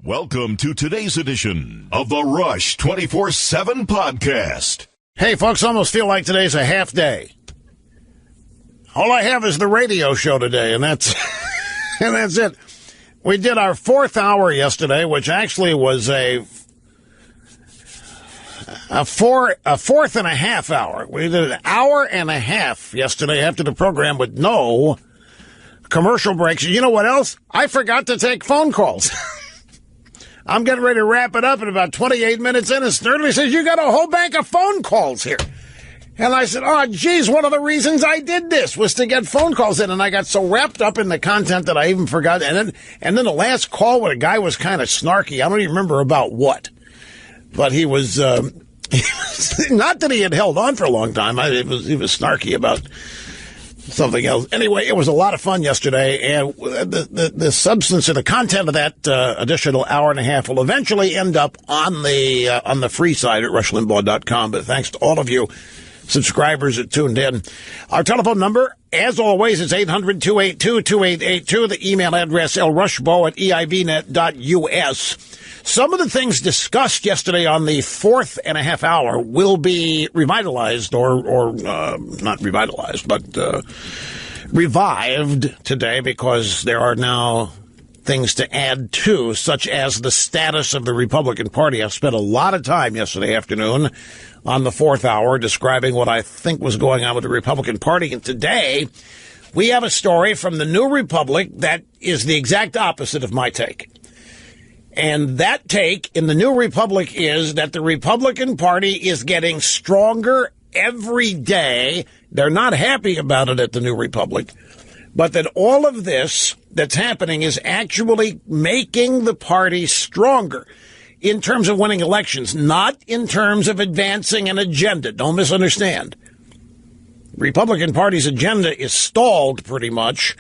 Welcome to today's edition of the Rush 24/7 podcast. Hey, folks, almost feel like today's a half day. All I have is the radio show today, and that's and that's it. We did our fourth hour yesterday, which actually was a fourth and a half hour. We did an hour and a half yesterday after the program with no commercial breaks. You know what else? I forgot to take phone calls. I'm getting ready to wrap it up in about 28 minutes in, and Snerdley says, you got a whole bank of phone calls here. And I said, oh, geez, one of the reasons I did this was to get phone calls in, and I got so wrapped up in the content that I even forgot. And then the last call where a guy was kind of snarky. I don't even remember about what. But he was, not that he had held on for a long time. He was snarky about something else. Anyway, it was a lot of fun yesterday, and the substance or the content of that additional hour and a half will eventually end up on the free side at rushlimbaugh.com. But thanks to all of you subscribers that tuned in. Our telephone number, as always, is 800-282-2882. The email address, lrushbo@eivnet.us. Some of the things discussed yesterday on the fourth and a half hour will be revitalized or not revitalized, but revived today because there are now things to add to, such as the status of the Republican Party. I spent a lot of time yesterday afternoon on the fourth hour describing what I think was going on with the Republican Party. And today we have a story from the New Republic that is the exact opposite of my take. And that take in the New Republic is that the Republican Party is getting stronger every day. They're not happy about it at the New Republic, but that all of this that's happening is actually making the party stronger in terms of winning elections, not in terms of advancing an agenda. Don't misunderstand. The Republican Party's agenda is stalled pretty much,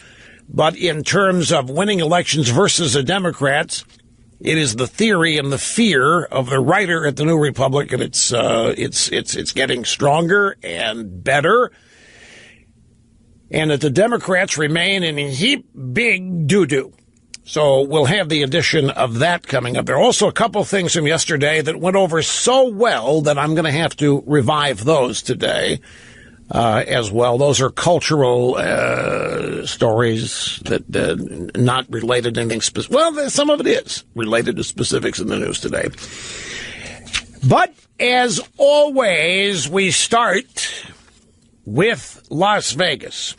but in terms of winning elections versus the Democrats, it is the theory and the fear of the writer at the New Republic, and it's getting stronger and better, and that the Democrats remain in a heap big doo-doo. So we'll have the addition of that coming up. There are also a couple things from yesterday that went over so well that I'm going to have to revive those today as well. Those are cultural stories that not related to anything specific. Well, some of it is related to specifics in the news today. But as always, we start with Las Vegas.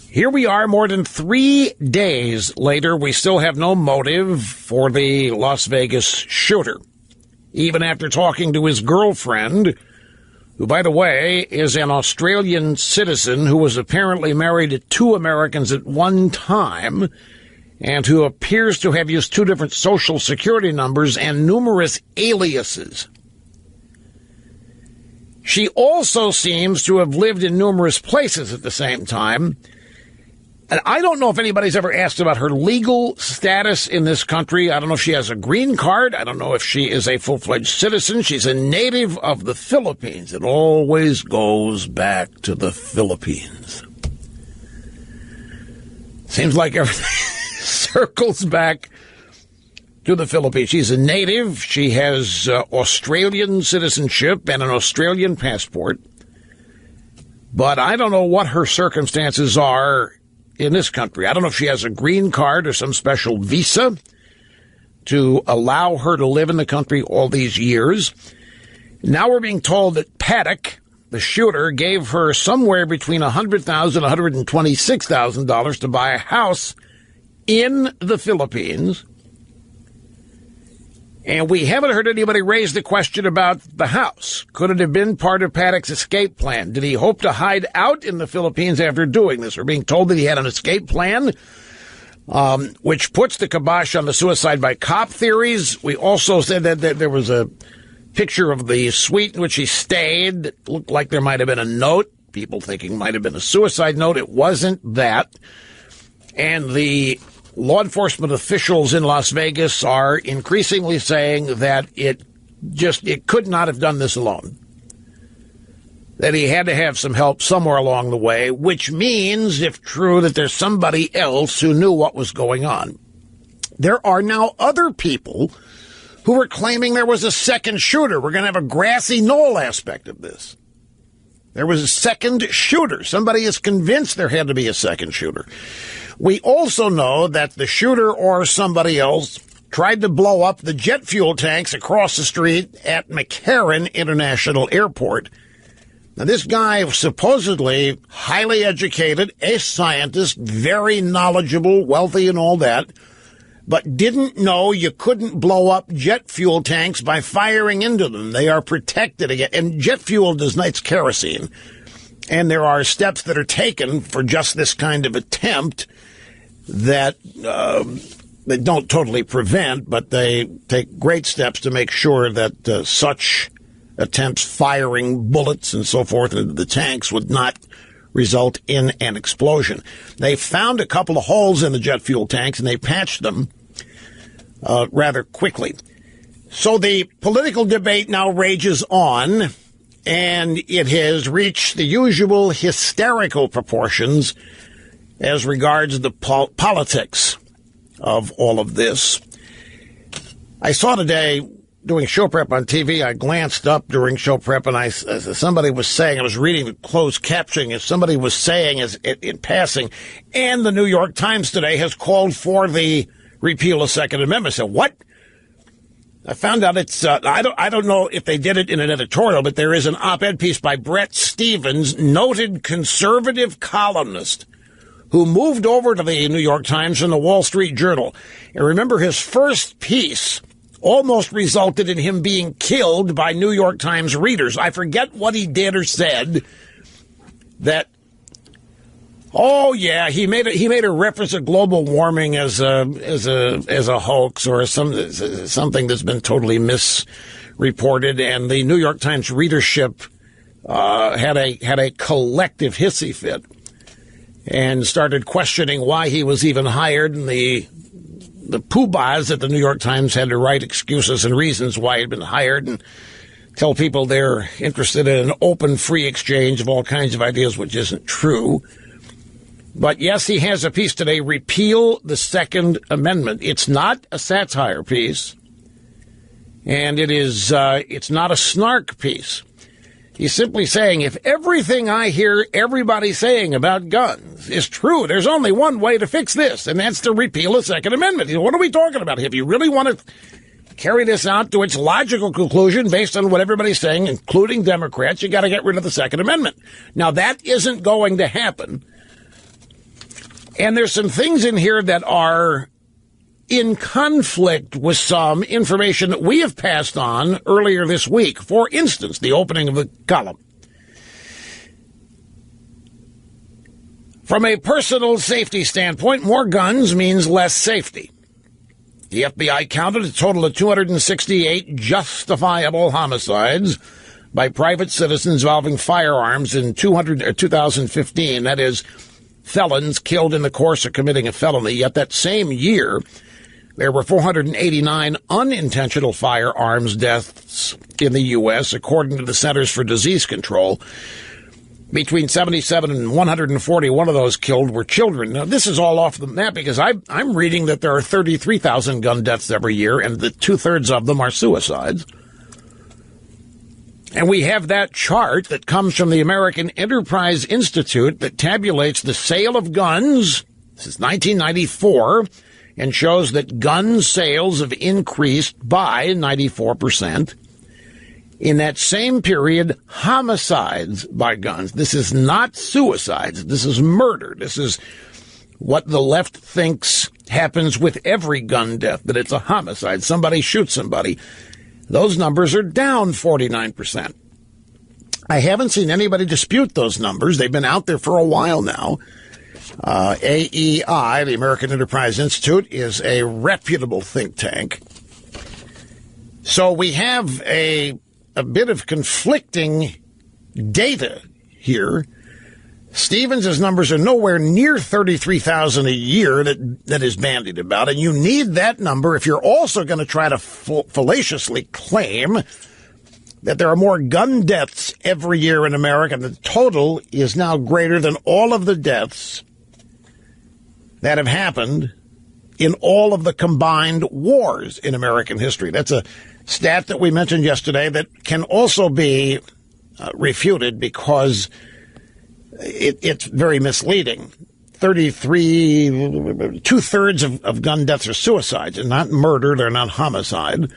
Here we are more than 3 days later. We still have no motive for the Las Vegas shooter, even after talking to his girlfriend, who, by the way, is an Australian citizen who was apparently married to 2 Americans at one time and who appears to have used 2 different social security numbers and numerous aliases. She also seems to have lived in numerous places at the same time. And I don't know if anybody's ever asked about her legal status in this country. I don't know if she has a green card. I don't know if she is a full-fledged citizen. She's a native of the Philippines. It always goes back to the Philippines. Seems like everything circles back to the Philippines. She's a native. She has Australian citizenship and an Australian passport. But I don't know what her circumstances are in this country. I don't know if she has a green card or some special visa to allow her to live in the country all these years. Now we're being told that Paddock, the shooter, gave her somewhere between $100,000 and $126,000 to buy a house in the Philippines. And we haven't heard anybody raise the question about the house. Could it have been part of Paddock's escape plan? Did he hope to hide out in the Philippines after doing this? We're being told that he had an escape plan, which puts the kibosh on the suicide by cop theories. We also said that there was a picture of the suite in which he stayed. It looked like there might have been a note. People thinking it might have been a suicide note. It wasn't that. And the law enforcement officials in Las Vegas are increasingly saying that it could not have done this alone. That he had to have some help somewhere along the way, which means, if true, that there's somebody else who knew what was going on. there are now other people who are claiming there was a second shooter. We're going to have a grassy knoll aspect of this. There was a second shooter. Somebody is convinced there had to be a second shooter. We also know that the shooter or somebody else tried to blow up the jet fuel tanks across the street at McCarran International Airport. Now, this guy was supposedly highly educated, a scientist, very knowledgeable, wealthy and all that, but didn't know you couldn't blow up jet fuel tanks by firing into them. They are protected again. And jet fuel does not, it's kerosene. And there are steps that are taken for just this kind of attempt that they don't totally prevent, but they take great steps to make sure that such attempts firing bullets and so forth into the tanks would not result in an explosion. They found a couple of holes in the jet fuel tanks, and they patched them rather quickly. So the political debate now rages on, and it has reached the usual hysterical proportions as regards the politics of all of this. I saw today, doing show prep on TV, I glanced up during show prep, and somebody was saying, I was reading the closed captioning, and somebody was saying in passing, and the New York Times today has called for the repeal of Second Amendment. I said, what? I found out it's, I don't know if they did it in an editorial, but there is an op-ed piece by Bret Stephens, noted conservative columnist, who moved over to the New York Times from the Wall Street Journal. And remember, his first piece almost resulted in him being killed by New York Times readers. I forget what he did or said. That, oh yeah, he made a reference to global warming as a hoax or something that's been totally misreported, and the New York Times readership had a collective hissy fit and started questioning why he was even hired, and the poobahs at the New York Times had to write excuses and reasons why he'd been hired and tell people they're interested in an open, free exchange of all kinds of ideas, which isn't true. But yes, he has a piece today, Repeal the Second Amendment. It's not a satire piece, and it's not a snark piece. He's simply saying, if everything I hear everybody saying about guns is true, there's only one way to fix this, and that's to repeal the Second Amendment. What are we talking about? If you really want to carry this out to its logical conclusion based on what everybody's saying, including Democrats, you got to get rid of the Second Amendment. Now, that isn't going to happen. And there's some things in here that are in conflict with some information that we have passed on earlier this week. For instance, the opening of the column. From a personal safety standpoint, more guns means less safety. The FBI counted a total of 268 justifiable homicides by private citizens involving firearms in 2015. That is, felons killed in the course of committing a felony. Yet that same year, there were 489 unintentional firearms deaths in the U.S., according to the Centers for Disease Control. Between 77 and 141 of those killed were children. Now, this is all off the map because I'm reading that there are 33,000 gun deaths every year, and that two-thirds of them are suicides. And we have that chart that comes from the American Enterprise Institute that tabulates the sale of guns since 1994 and shows that gun sales have increased by 94%. In that same period, homicides by guns. This is not suicides. This is murder. This is what the left thinks happens with every gun death, that it's a homicide. Somebody shoots somebody. Those numbers are down 49%. I haven't seen anybody dispute those numbers. They've been out there for a while now. AEI, the American Enterprise Institute, is a reputable think tank. So we have a bit of conflicting data here. Stevens' numbers are nowhere near 33,000 a year that is bandied about, and you need that number if you're also going to try to fallaciously claim that there are more gun deaths every year in America. The total is now greater than all of the deaths that have happened in all of the combined wars in American history. That's a stat that we mentioned yesterday that can also be refuted because it's very misleading. 2/3 of gun deaths are suicides and not murder. They're not homicide.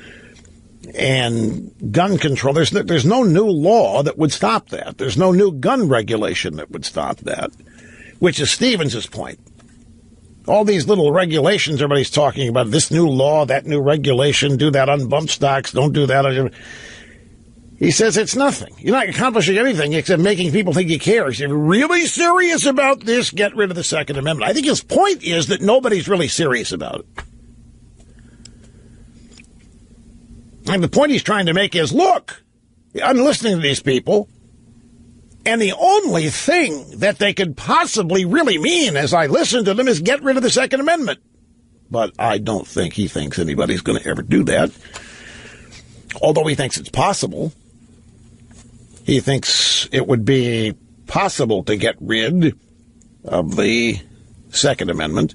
And gun control, there's no new law that would stop that. There's no new gun regulation that would stop that, which is Stevens' point. All these little regulations everybody's talking about, this new law, that new regulation, do that on bump stocks, don't do that. He says it's nothing. You're not accomplishing anything except making people think you care. If you're really serious about this, get rid of the Second Amendment. I think his point is that nobody's really serious about it. And the point he's trying to make is, look, I'm listening to these people, and the only thing that they could possibly really mean as I listen to them is get rid of the Second Amendment. But I don't think he thinks anybody's going to ever do that. Although he thinks it's possible. He thinks it would be possible to get rid of the Second Amendment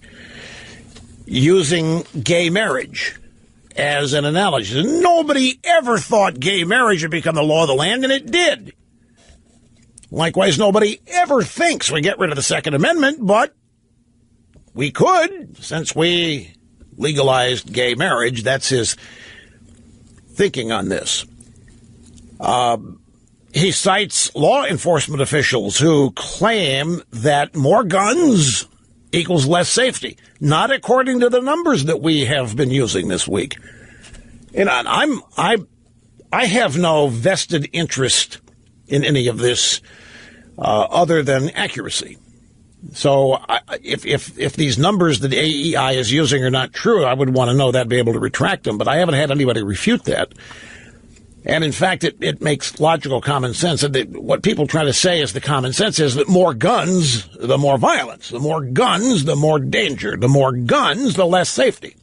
using gay marriage as an analogy. Nobody ever thought gay marriage would become the law of the land, and it did. Likewise, nobody ever thinks we get rid of the Second Amendment, but we could, since we legalized gay marriage. That's his thinking on this. He cites law enforcement officials who claim that more guns equals less safety, not according to the numbers that we have been using this week. And I have no vested interest in any of this other than accuracy. So if these numbers that AEI is using are not true, I would want to know that, be able to retract them. But I haven't had anybody refute that. And in fact, it makes logical common sense. And what people try to say is the common sense is that more guns, the more violence. The more guns, the more danger. The more guns, the less safety.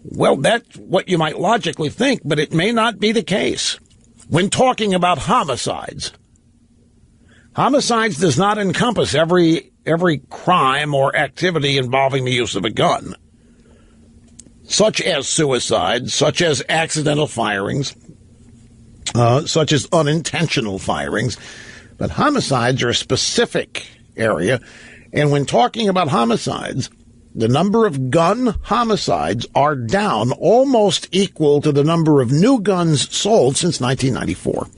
Well, that's what you might logically think, but it may not be the case. When talking about homicides, homicides does not encompass every crime or activity involving the use of a gun, such as suicides, such as accidental firings, such as unintentional firings. But homicides are a specific area, and when talking about homicides, the number of gun homicides are down almost equal to the number of new guns sold since 1994.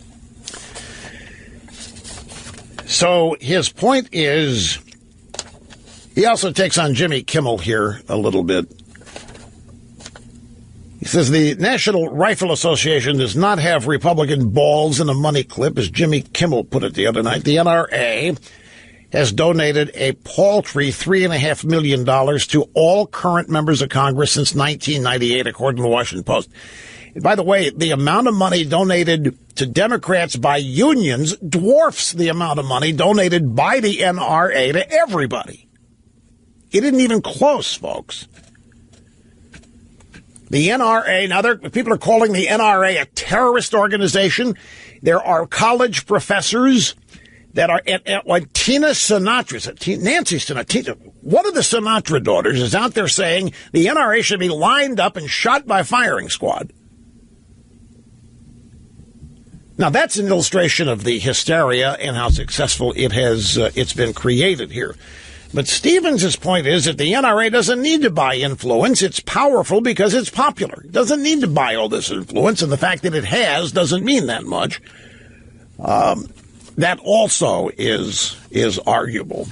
So his point is, he also takes on Jimmy Kimmel here a little bit. He says the National Rifle Association does not have Republican balls in a money clip, as Jimmy Kimmel put it the other night. The NRA has donated a paltry $3.5 million to all current members of Congress since 1998, according to the Washington Post. And by the way, the amount of money donated to Democrats by unions dwarfs the amount of money donated by the NRA to everybody. It isn't even close, folks. The NRA, now people are calling the NRA a terrorist organization. There are college professors that are like Tina Sinatra, Nancy Sinatra, one of the Sinatra daughters is out there saying the NRA should be lined up and shot by firing squad. Now, that's an illustration of the hysteria and how successful it's been created here. But Stevens' point is that the NRA doesn't need to buy influence. It's powerful because it's popular. It doesn't need to buy all this influence, and the fact that it has doesn't mean that much. That also is arguable.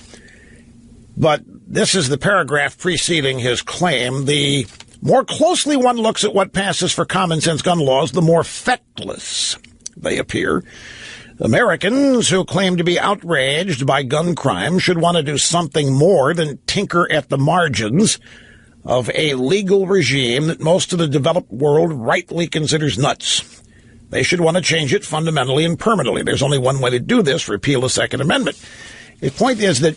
But this is the paragraph preceding his claim. The more closely one looks at what passes for common sense gun laws, the more feckless they appear. Americans who claim to be outraged by gun crime should want to do something more than tinker at the margins of a legal regime that most of the developed world rightly considers nuts. They should want to change it fundamentally and permanently. There's only one way to do this: repeal the Second Amendment. The point is that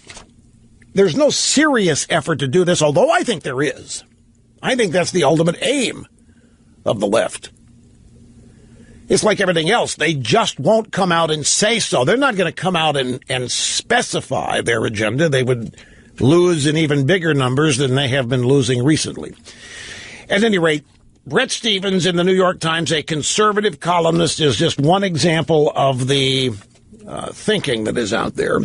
there's no serious effort to do this, although I think there is. I think that's the ultimate aim of the left. It's like everything else. They just won't come out and say so. They're not going to come out and specify their agenda. They would lose in even bigger numbers than they have been losing recently. At any rate, Bret Stephens in the New York Times, a conservative columnist, is just one example of the thinking that is out there.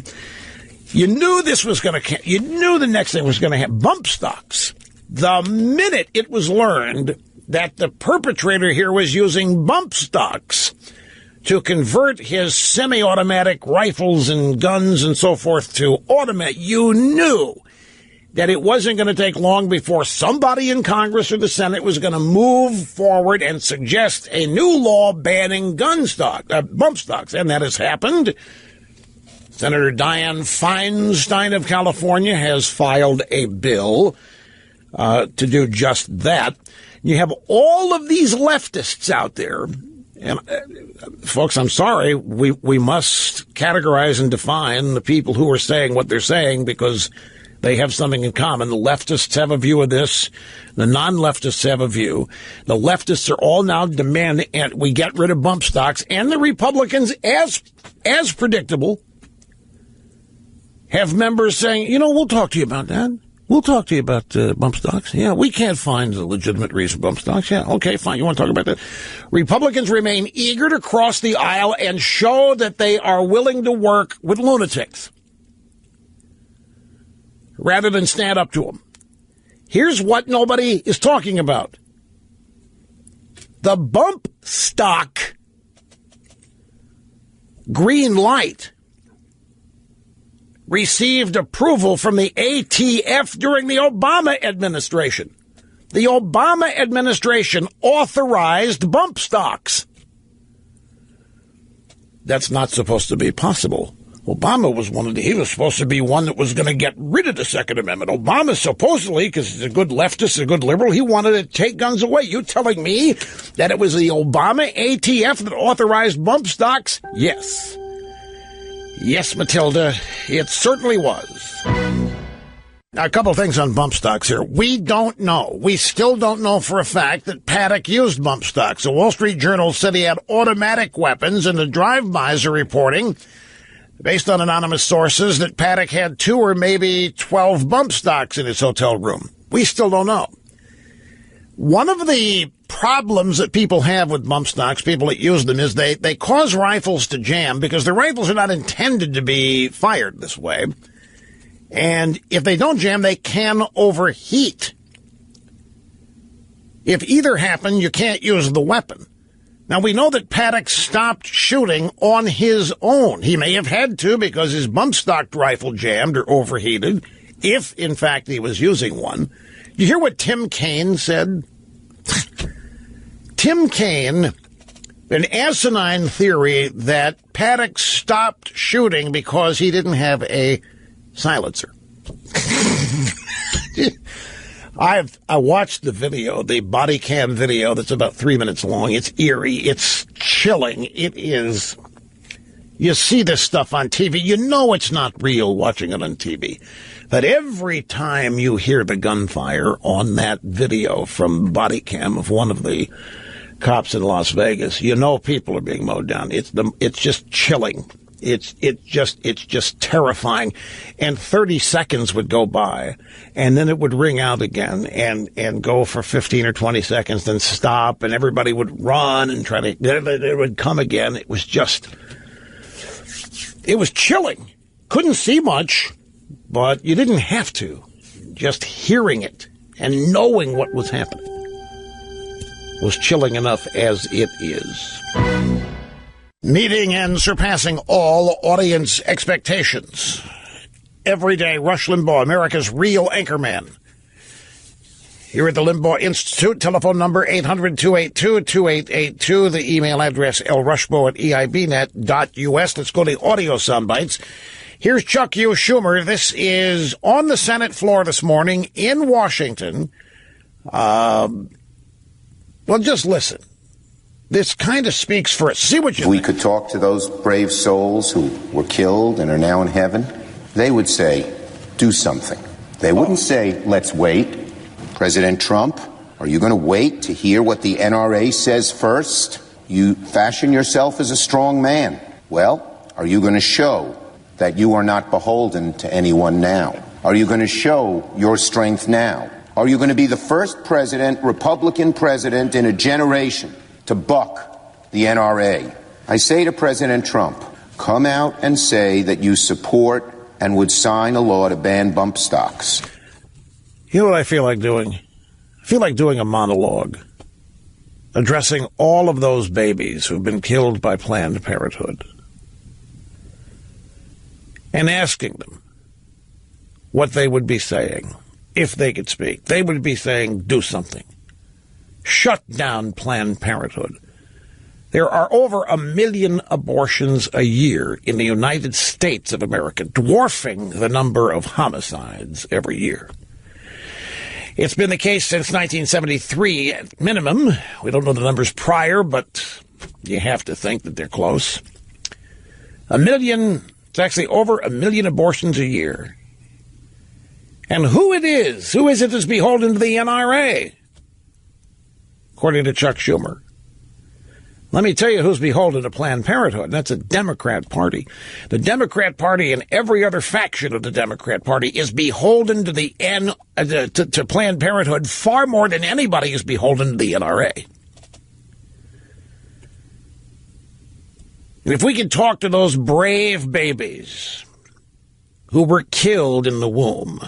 You knew this was going to, you knew the next thing was going to have bump stocks. The minute it was learned that the perpetrator here was using bump stocks to convert his semi-automatic rifles and guns and so forth to automatic, you knew that it wasn't going to take long before somebody in Congress or the Senate was going to move forward and suggest a new law banning bump stocks. And that has happened. Senator Dianne Feinstein of California has filed a bill to do just that. You have all of these leftists out there. And folks, I'm sorry, we must categorize and define the people who are saying what they're saying because they have something in common. The leftists have a view of this. The non-leftists have a view. The leftists are all now demanding and we get rid of bump stocks. And the Republicans, as predictable, have members saying, you know, we'll talk to you about that. We'll talk to you about bump stocks. Yeah, we can't find a legitimate reason for bump stocks. Yeah, okay, fine. You want to talk about that? Republicans remain eager to cross the aisle and show that they are willing to work with lunatics rather than stand up to them. Here's what nobody is talking about. The bump stock green light received approval from the ATF during the Obama administration. The Obama administration authorized bump stocks. That's not supposed to be possible. Obama was he was supposed to be one that was going to get rid of the Second Amendment. Obama supposedly, because he's a good leftist, a good liberal, he wanted to take guns away. You telling me that it was the Obama ATF that authorized bump stocks? Yes. Yes, Matilda, it certainly was. Now, a couple of things on bump stocks here. We don't know. We still don't know for a fact that Paddock used bump stocks. The Wall Street Journal said he had automatic weapons, and the drive-bys are reporting, based on anonymous sources, that Paddock had 2 or maybe 12 bump stocks in his hotel room. We still don't know. One of the problems that people have with bump stocks, people that use them, is they cause rifles to jam because the rifles are not intended to be fired this way. And if they don't jam, they can overheat. If either happen, you can't use the weapon. Now, we know that Paddock stopped shooting on his own. He may have had to because his bump stock rifle jammed or overheated, if, in fact, he was using one. You hear what Tim Kaine said? Tim Kaine, an asinine theory that Paddock stopped shooting because he didn't have a silencer. I watched the video, the body cam video that's about 3 minutes long. It's eerie. It's chilling. It is. You see this stuff on TV. You know it's not real watching it on TV. But every time you hear the gunfire on that video from body cam of one of the cops in Las Vegas, you know people are being mowed down. It's just chilling. It's just terrifying. And 30 seconds would go by, and then it would ring out again and go for 15 or 20 seconds, then stop, and everybody would run and try to, it would come again. It was chilling. Couldn't see much, but you didn't have to. Just hearing it and knowing what was happening was chilling enough as it is. Meeting and surpassing all audience expectations. Every day, Rush Limbaugh, America's real anchorman. Here at the Limbaugh Institute, telephone number 800-282-2882, the email address lrushbo@eibnet.us. Let's go to the audio soundbites. Here's Chuck U. Schumer. This is on the Senate floor this morning in Washington. Well, just listen. This kind of speaks for it. See what you think. We could talk to those brave souls who were killed and are now in heaven. They would say, do something. They wouldn't say, let's wait. President Trump, are you going to wait to hear what the NRA says first? You fashion yourself as a strong man. Well, are you going to show that you are not beholden to anyone now? Are you going to show your strength now? Are you going to be the first president, Republican president in a generation to buck the NRA? I say to President Trump, come out and say that you support and would sign a law to ban bump stocks. You know what I feel like doing? I feel like doing a monologue addressing all of those babies who've been killed by Planned Parenthood and asking them what they would be saying if they could speak. They would be saying, do something. Shut down Planned Parenthood. There are over 1 million abortions a year in the United States of America, dwarfing the number of homicides every year. It's been the case since 1973 at minimum. We don't know the numbers prior, but you have to think that they're close. 1 million, it's actually over 1 million abortions a year. And who is it that's beholden to the NRA? According to Chuck Schumer. Let me tell you who's beholden to Planned Parenthood. That's a Democrat Party. The Democrat Party and every other faction of the Democrat Party is beholden to to Planned Parenthood far more than anybody is beholden to the NRA. And if we could talk to those brave babies who were killed in the womb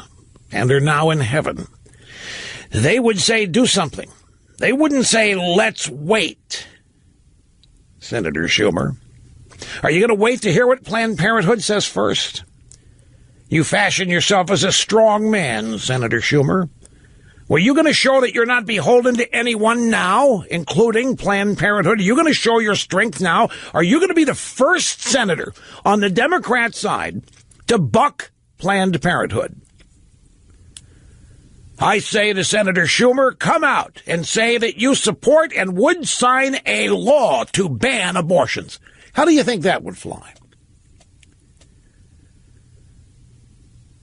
and are now in heaven, they would say, do something. They wouldn't say, let's wait. Senator Schumer, are you going to wait to hear what Planned Parenthood says first? You fashion yourself as a strong man, Senator Schumer. Were you going to show that you're not beholden to anyone now, including Planned Parenthood? Are you going to show your strength now? Are you going to be the first senator on the Democrat side to buck Planned Parenthood? I say to Senator Schumer, come out and say that you support and would sign a law to ban abortions. How do you think that would fly?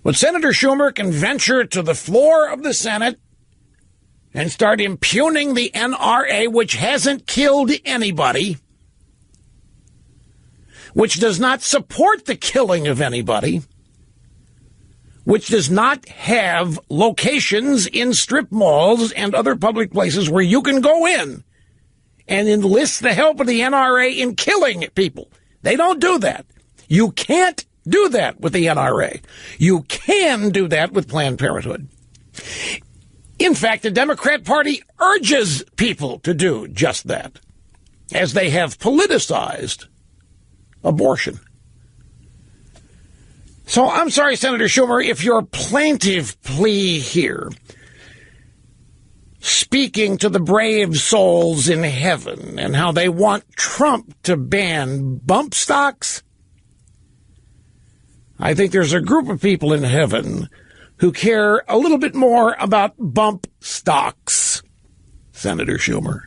When Senator Schumer can venture to the floor of the Senate and start impugning the NRA, which hasn't killed anybody, which does not support the killing of anybody, which does not have locations in strip malls and other public places where you can go in and enlist the help of the NRA in killing people. They don't do that. You can't do that with the NRA. You can do that with Planned Parenthood. In fact, the Democrat Party urges people to do just that, as they have politicized abortion. So I'm sorry, Senator Schumer, if your plaintive plea here, speaking to the brave souls in heaven and how they want Trump to ban bump stocks, I think there's a group of people in heaven who care a little bit more about bump stocks, Senator Schumer.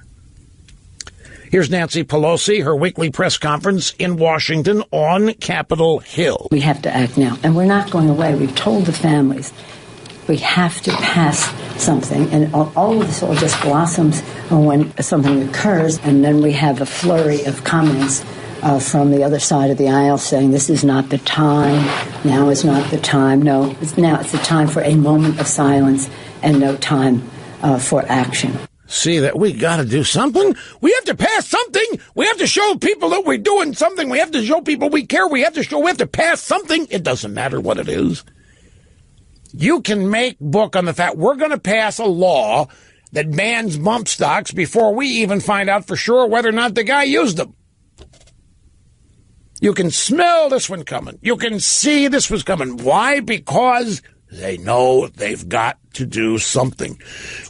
Here's Nancy Pelosi, her weekly press conference in Washington on Capitol Hill. We have to act now, and we're not going away. We've told the families we have to pass something, and all of this all just blossoms when something occurs, and then we have a flurry of comments from the other side of the aisle saying this is not the time, now is not the time. No, it's the time for a moment of silence and no time for action. See that we got to do something. We have to pass something. We have to show people that we're doing something. We have to show people we care. We have to pass something. It doesn't matter what it is. You can make book on the fact we're going to pass a law that bans bump stocks before we even find out for sure whether or not the guy used them. You can smell this one coming. You can see this was coming. Why? Because they know they've got to do something.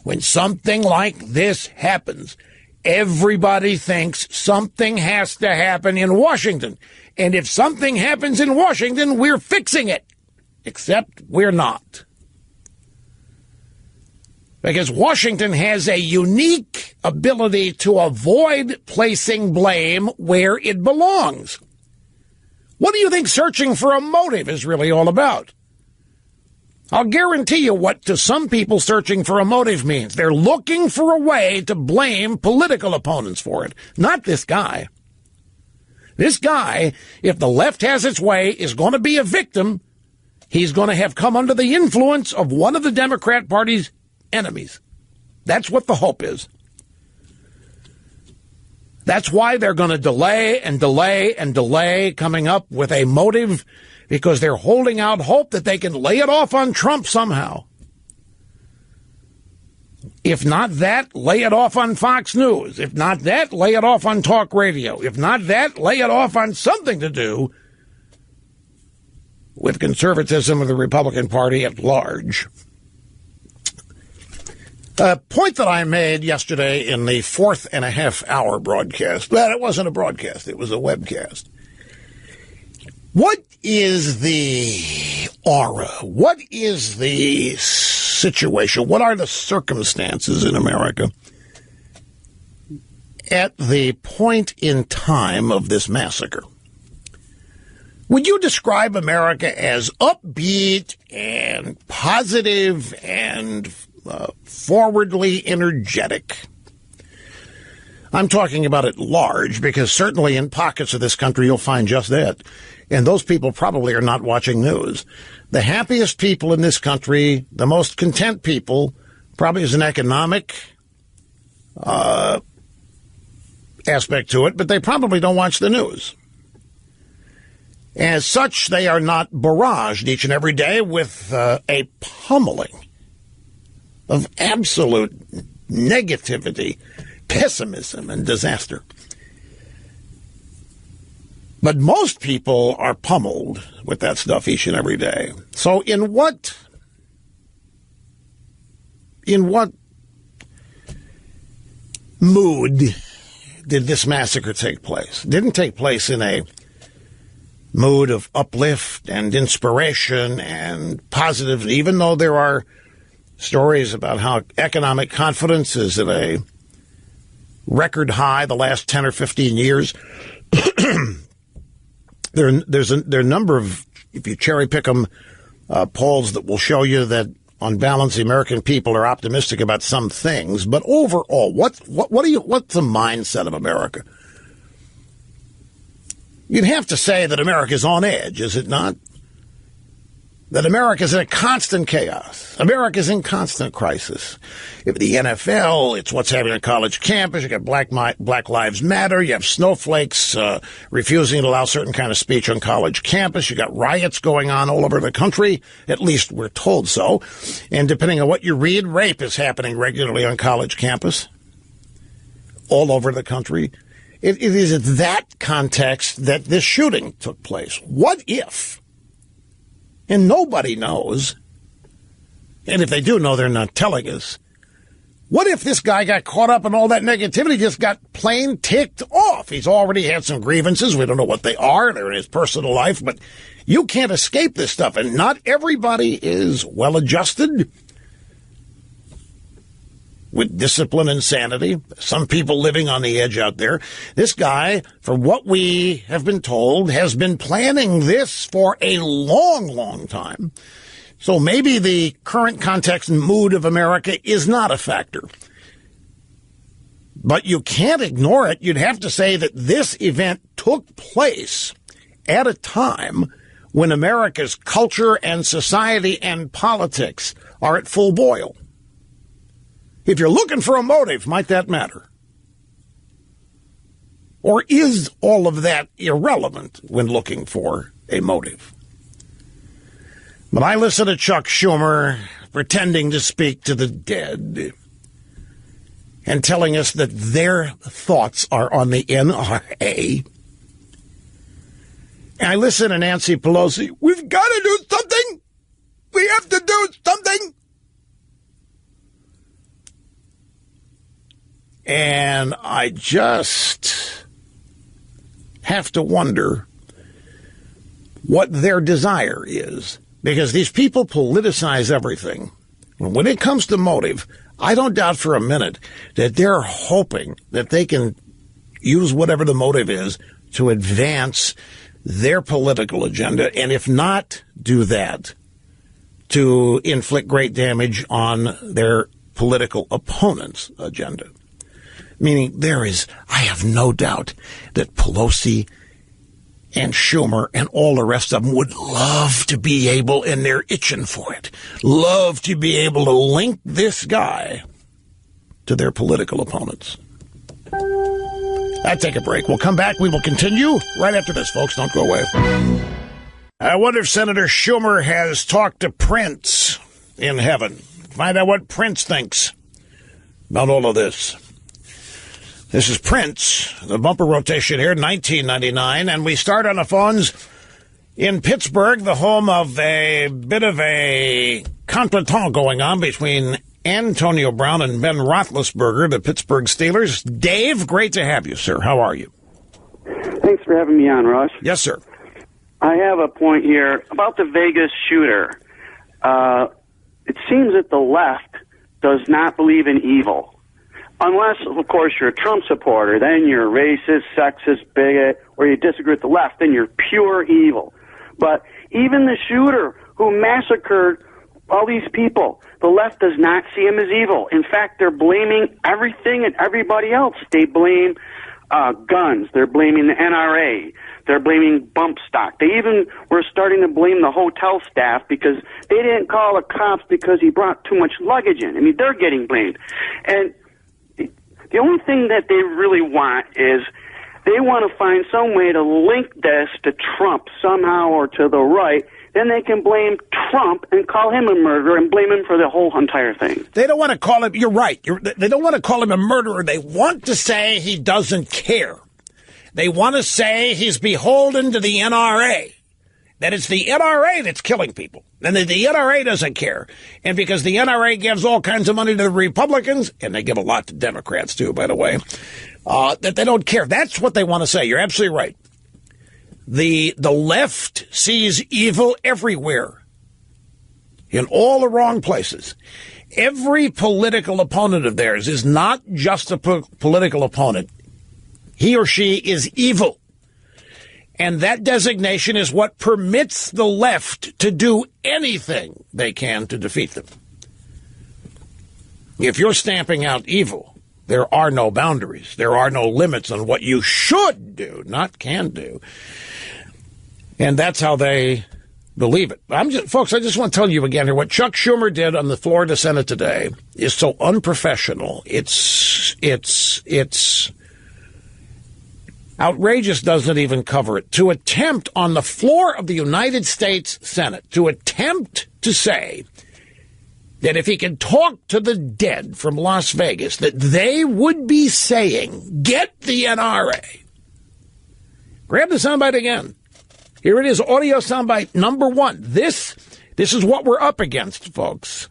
When something like this happens, everybody thinks something has to happen in Washington. And if something happens in Washington, we're fixing it. Except we're not. Because Washington has a unique ability to avoid placing blame where it belongs. What do you think searching for a motive is really all about? I'll guarantee you what to some people searching for a motive means. They're looking for a way to blame political opponents for it, not this guy. This guy, if the left has its way, is going to be a victim he's going to have come under the influence of one of the Democrat Party's enemies. That's what the hope is. That's why they're going to delay and delay and delay coming up with a motive, because they're holding out hope that they can lay it off on Trump somehow. If not that, lay it off on Fox News. If not that, lay it off on talk radio. If not that, lay it off on something to do with conservatism of the Republican Party at large. A point that I made yesterday in the 4.5-hour broadcast, well, it wasn't a broadcast, it was a webcast. What is the aura? What is the situation? What are the circumstances in America at the point in time of this massacre? Would you describe America as upbeat and positive and forwardly energetic? I'm talking about at large, because certainly in pockets of this country you'll find just that. And those people probably are not watching news. The happiest people in this country, the most content people, probably is an economic aspect to it, but they probably don't watch the news. As such, they are not barraged each and every day with a pummeling of absolute negativity, pessimism, and disaster. But most people are pummeled with that stuff each and every day. So in what mood did this massacre take place? It didn't take place in a mood of uplift and inspiration and positive, even though there are stories about how economic confidence is at a record high the last 10 or 15 years. There are a number of, if you cherry pick them, polls that will show you that on balance the American people are optimistic about some things. But overall, what's the mindset of America? You'd have to say that America's on edge, is it not? That America's in a constant chaos. America's in constant crisis. If the NFL, it's what's happening on college campus. You got Black Lives Matter. You have snowflakes refusing to allow certain kind of speech on college campus. You got riots going on all over the country. At least we're told so. And depending on what you read, rape is happening regularly on college campus all over the country. It is in that context that this shooting took place. What if? And nobody knows. And if they do know, they're not telling us. What if this guy got caught up in all that negativity, just got plain ticked off? He's already had some grievances. We don't know what they are. They're in his personal life. But you can't escape this stuff. And not everybody is well-adjusted with discipline and sanity. Some people living on the edge out there. This guy, from what we have been told, has been planning this for a long, long time. So maybe the current context and mood of America is not a factor. But you can't ignore it. You'd have to say that this event took place at a time when America's culture and society and politics are at full boil. If you're looking for a motive, might that matter? Or is all of that irrelevant when looking for a motive? But I listen to Chuck Schumer pretending to speak to the dead and telling us that their thoughts are on the NRA. And I listen to Nancy Pelosi, we've got to do something. We have to do something. And I just have to wonder what their desire is, because these people politicize everything. When it comes to motive, I don't doubt for a minute that they're hoping that they can use whatever the motive is to advance their political agenda, and if not do that, to inflict great damage on their political opponent's agenda. Meaning I have no doubt that Pelosi and Schumer and all the rest of them would love to be able, and they're itching for it, love to be able to link this guy to their political opponents. I'd take a break. We'll come back. We will continue right after this, folks. Don't go away. I wonder if Senator Schumer has talked to Prince in heaven. Find out what Prince thinks about all of this. This is Prince, the bumper rotation here, 1999, and we start on the phones in Pittsburgh, the home of a bit of a contretemps going on between Antonio Brown and Ben Roethlisberger, the Pittsburgh Steelers. Dave, great to have you, sir. How are you? Thanks for having me on, Rush. Yes, sir. I have a point here about the Vegas shooter. It seems that the left does not believe in evil. Unless, of course, you're a Trump supporter, then you're racist, sexist, bigot, or you disagree with the left, then you're pure evil. But even the shooter who massacred all these people, the left does not see him as evil. In fact, they're blaming everything and everybody else. They blame guns. They're blaming the NRA. They're blaming bump stock. They even were starting to blame the hotel staff because they didn't call the cops because he brought too much luggage in. I mean, they're getting blamed. And the only thing that they really want is they want to find some way to link this to Trump somehow or to the right. Then they can blame Trump and call him a murderer and blame him for the whole entire thing. They don't want to call him, you're right, they don't want to call him a murderer. They want to say he doesn't care. They want to say he's beholden to the NRA, that it's the NRA that's killing people, and that the NRA doesn't care. And because the NRA gives all kinds of money to the Republicans, and they give a lot to Democrats too, by the way, that they don't care. That's what they want to say. You're absolutely right. The left sees evil everywhere, in all the wrong places. Every political opponent of theirs is not just a political opponent. He or she is evil. And that designation is what permits the left to do anything they can to defeat them. If you're stamping out evil, there are no boundaries. There are no limits on what you should do, not can do. And that's how they believe it. Folks, I just want to tell you again here, what Chuck Schumer did on the floor of the Senate today is so unprofessional. It's outrageous doesn't even cover it. To attempt on the floor of the United States Senate, to attempt to say that if he can talk to the dead from Las Vegas, that they would be saying, get the NRA. Grab the soundbite again. Here it is, audio soundbite number 1. This is what we're up against, folks.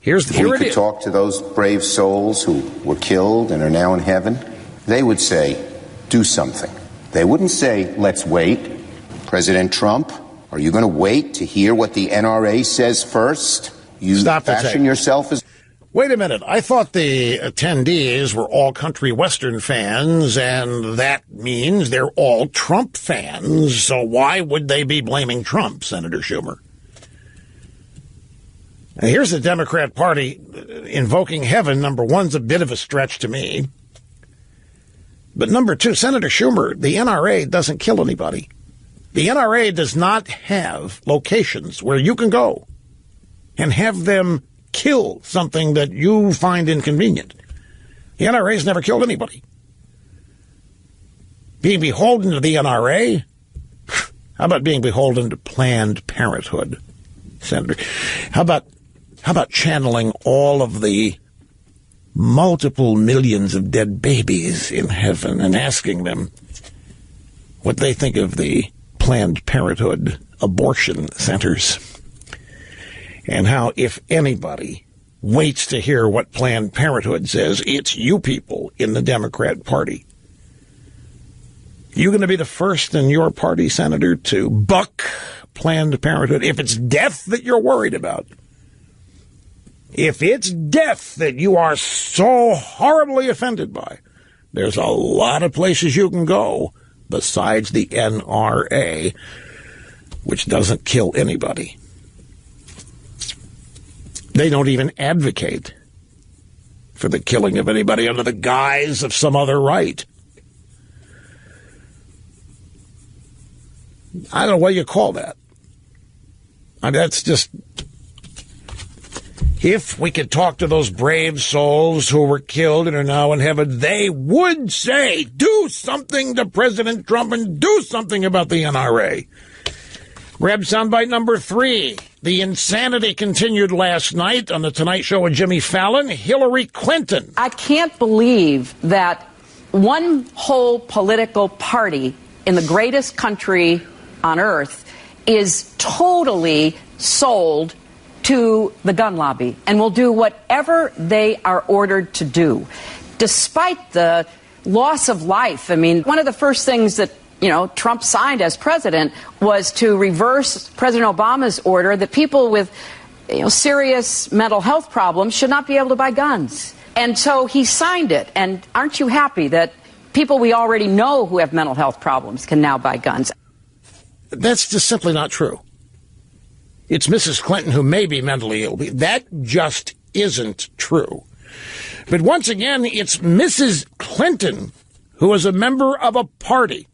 Here it is. If we could talk to those brave souls who were killed and are now in heaven, they would say, do something. They wouldn't say, let's wait. President Trump, are you going to wait to hear what the NRA says first? You fashion yourself as... Wait a minute. I thought the attendees were all country western fans, and that means they're all Trump fans. So why would they be blaming Trump, Senator Schumer? Now, here's the Democrat Party invoking heaven. Number 1's a bit of a stretch to me. But number 2, Senator Schumer, the NRA doesn't kill anybody. The NRA does not have locations where you can go and have them kill something that you find inconvenient. The NRA's never killed anybody. Being beholden to the NRA? How about being beholden to Planned Parenthood, Senator? How about channeling all of the multiple millions of dead babies in heaven and asking them what they think of the Planned Parenthood abortion centers? And how, if anybody waits to hear what Planned Parenthood says, it's you people in the Democrat Party. You going to be the first in your party, Senator, to buck Planned Parenthood if it's death that you're worried about? If it's death that you are so horribly offended by, there's a lot of places you can go besides the NRA, which doesn't kill anybody. They don't even advocate for the killing of anybody under the guise of some other right. I don't know what you call that. I mean, that's just... If we could talk to those brave souls who were killed and are now in heaven, they would say, do something to President Trump and do something about the NRA. Grab soundbite number 3. The insanity continued last night on The Tonight Show with Jimmy Fallon. Hillary Clinton. I can't believe that one whole political party in the greatest country on earth is totally sold to the gun lobby and will do whatever they are ordered to do, despite the loss of life. I mean, one of the first things that Trump signed as president was to reverse President Obama's order that people with serious mental health problems should not be able to buy guns. And so he signed it. And aren't you happy that people we already know who have mental health problems can now buy guns? That's just simply not true. It's Mrs. Clinton who may be mentally ill. That just isn't true. But once again, it's Mrs. Clinton who is a member of a party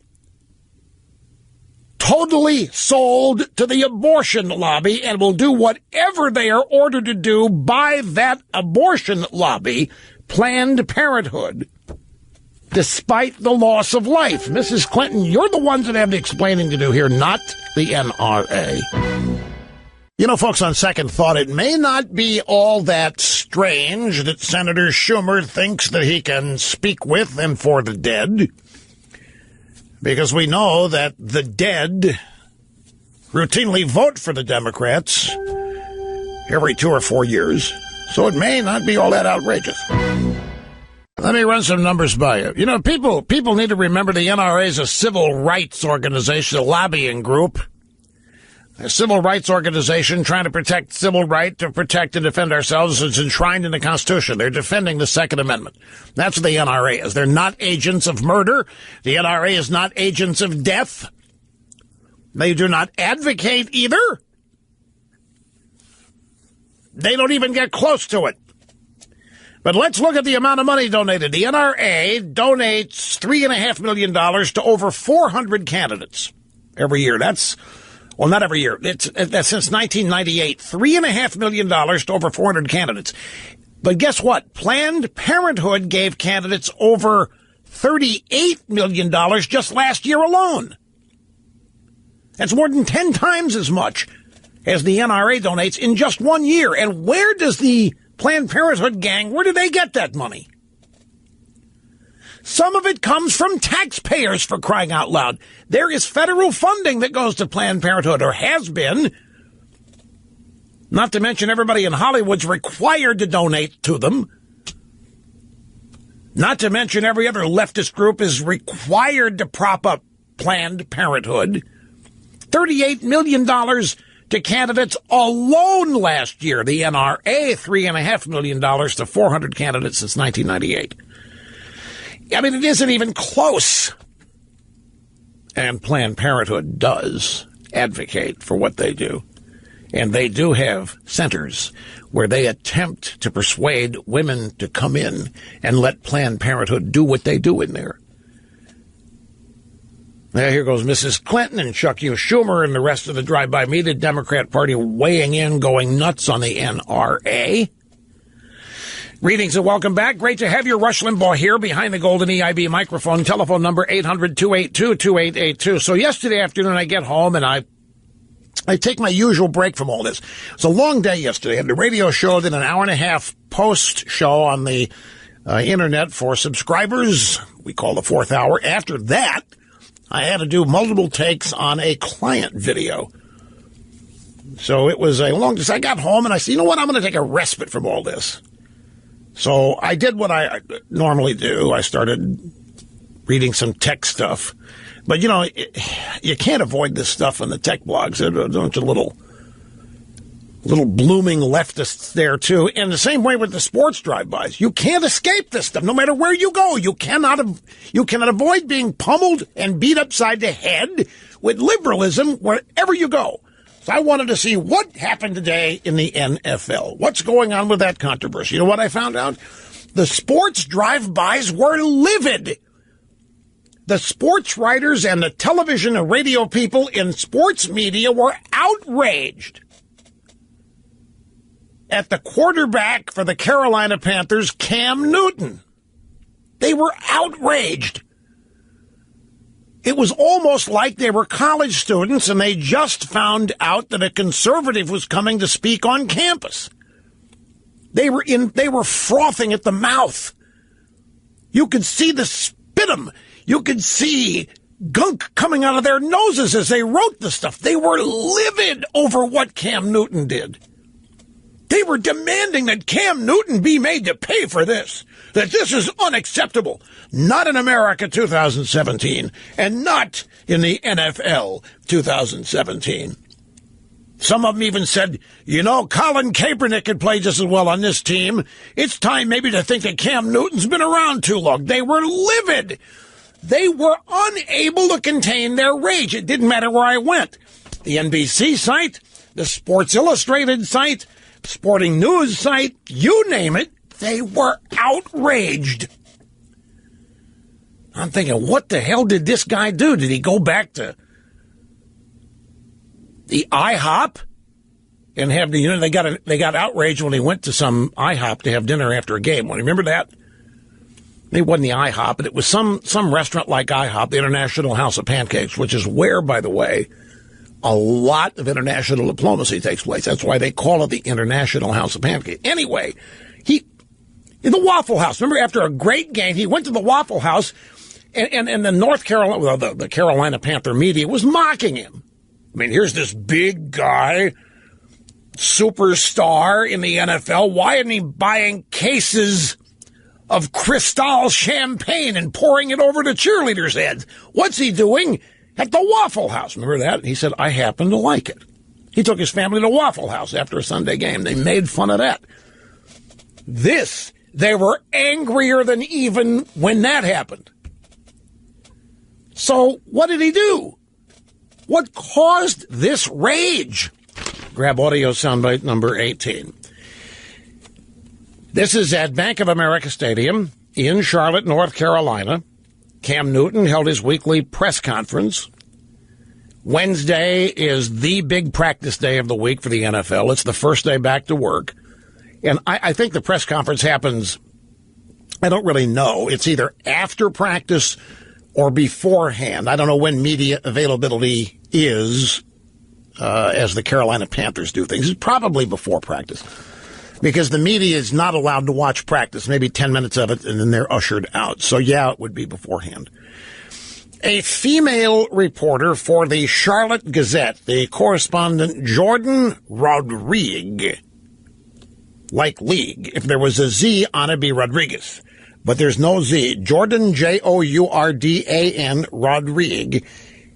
totally sold to the abortion lobby and will do whatever they are ordered to do by that abortion lobby, Planned Parenthood, despite the loss of life. Mrs. Clinton, you're the ones that have the explaining to do here, not the NRA. Folks, on second thought, it may not be all that strange that Senator Schumer thinks that he can speak with and for the dead, because we know that the dead routinely vote for the Democrats every 2 or 4 years, so it may not be all that outrageous. Let me run some numbers by you. People need to remember the NRA is a civil rights organization, a lobbying group. A civil rights organization trying to protect civil right, to protect and defend ourselves. It's enshrined in the Constitution. They're defending the Second Amendment. That's what the NRA is. They're not agents of murder. The NRA is not agents of death. They do not advocate either. They don't even get close to it. But let's look at the amount of money donated. The NRA donates $3.5 million to over 400 candidates every year. Well, not every year. That's since 1998. $3.5 million to over 400 candidates. But guess what? Planned Parenthood gave candidates over $38 million just last year alone. That's more than 10 times as much as the NRA donates in just 1 year. And where does the Planned Parenthood gang, where do they get that money? Some of it comes from taxpayers, for crying out loud. There is federal funding that goes to Planned Parenthood, or has been. Not to mention everybody in Hollywood's required to donate to them. Not to mention every other leftist group is required to prop up Planned Parenthood. $38 million to candidates alone last year. The NRA, $3.5 million to 400 candidates since 1998. I mean, it isn't even close. And Planned Parenthood does advocate for what they do. And they do have centers where they attempt to persuade women to come in and let Planned Parenthood do what they do in there. Now, here goes Mrs. Clinton and Chuck U. Schumer and the rest of the drive-by me, the Democrat Party weighing in, going nuts on the NRA. Greetings and welcome back. Great to have you. Rush Limbaugh here behind the golden EIB microphone. Telephone number 800-282-2882. So yesterday afternoon I get home and I take my usual break from all this. It's a long day yesterday. I had the radio show, then an hour-and-a-half post show on the internet for subscribers. We call the fourth hour. After that, I had to do multiple takes on a client video. So it was a long day. I got home and I said, you know what? I'm going to take a respite from all this. So I did what I normally do. I started reading some tech stuff. But, you can't avoid this stuff on the tech blogs. There's a bunch of little blooming leftists there, too. And the same way with the sports drive-bys. You can't escape this stuff. No matter where you go, you cannot avoid being pummeled and beat upside the head with liberalism wherever you go. So I wanted to see what happened today in the NFL. What's going on with that controversy? You know what I found out? The sports drive-bys were livid. The sports writers and the television and radio people in sports media were outraged at the quarterback for the Carolina Panthers, Cam Newton. They were outraged. It was almost like they were college students and they just found out that a conservative was coming to speak on campus. They were frothing at the mouth. You could see the spit'em. You could see gunk coming out of their noses as they wrote the stuff. They were livid over what Cam Newton did. They were demanding that Cam Newton be made to pay for this, that this is unacceptable. Not in America 2017, and not in the NFL 2017. Some of them even said, you know, Colin Kaepernick could play just as well on this team. It's time maybe to think that Cam Newton's been around too long. They were livid. They were unable to contain their rage. It didn't matter where I went. The NBC site, the Sports Illustrated site, Sporting News site, you name it, they were outraged. I'm thinking, what the hell did this guy do? Did he go back to the IHOP and have they got outraged when he went to some IHOP to have dinner after a game? Well, remember that? It wasn't the IHOP, but it was some restaurant like IHOP, the International House of Pancakes, which is where, by the way, a lot of international diplomacy takes place. That's why they call it the International House of Pancakes. Anyway, in the Waffle House. Remember, after a great game, he went to the Waffle House, and the the Carolina Panther media was mocking him. I mean, here's this big guy, superstar in the NFL. Why isn't he buying cases of Cristal champagne and pouring it over to cheerleaders' heads? What's he doing at the Waffle House? Remember that? He said, I happen to like it. He took his family to Waffle House after a Sunday game. They made fun of that. They were angrier than even when that happened. So what did he do? What caused this rage? Grab audio soundbite number 18. This is at Bank of America Stadium in Charlotte, North Carolina. Cam Newton held his weekly press conference. Wednesday is the big practice day of the week for the NFL. It's the first day back to work. And I think the press conference happens, I don't really know. It's either after practice or beforehand. I don't know when media availability is as the Carolina Panthers do things. It's probably before practice because the media is not allowed to watch practice, maybe 10 minutes of it, and then they're ushered out. So, yeah, it would be beforehand. A female reporter for the Charlotte Gazette, the correspondent Jordan Rodriguez, like league. If there was a Z on it, it'd be Rodriguez. But there's no Z. Jordan, Jourdan, Rodriguez.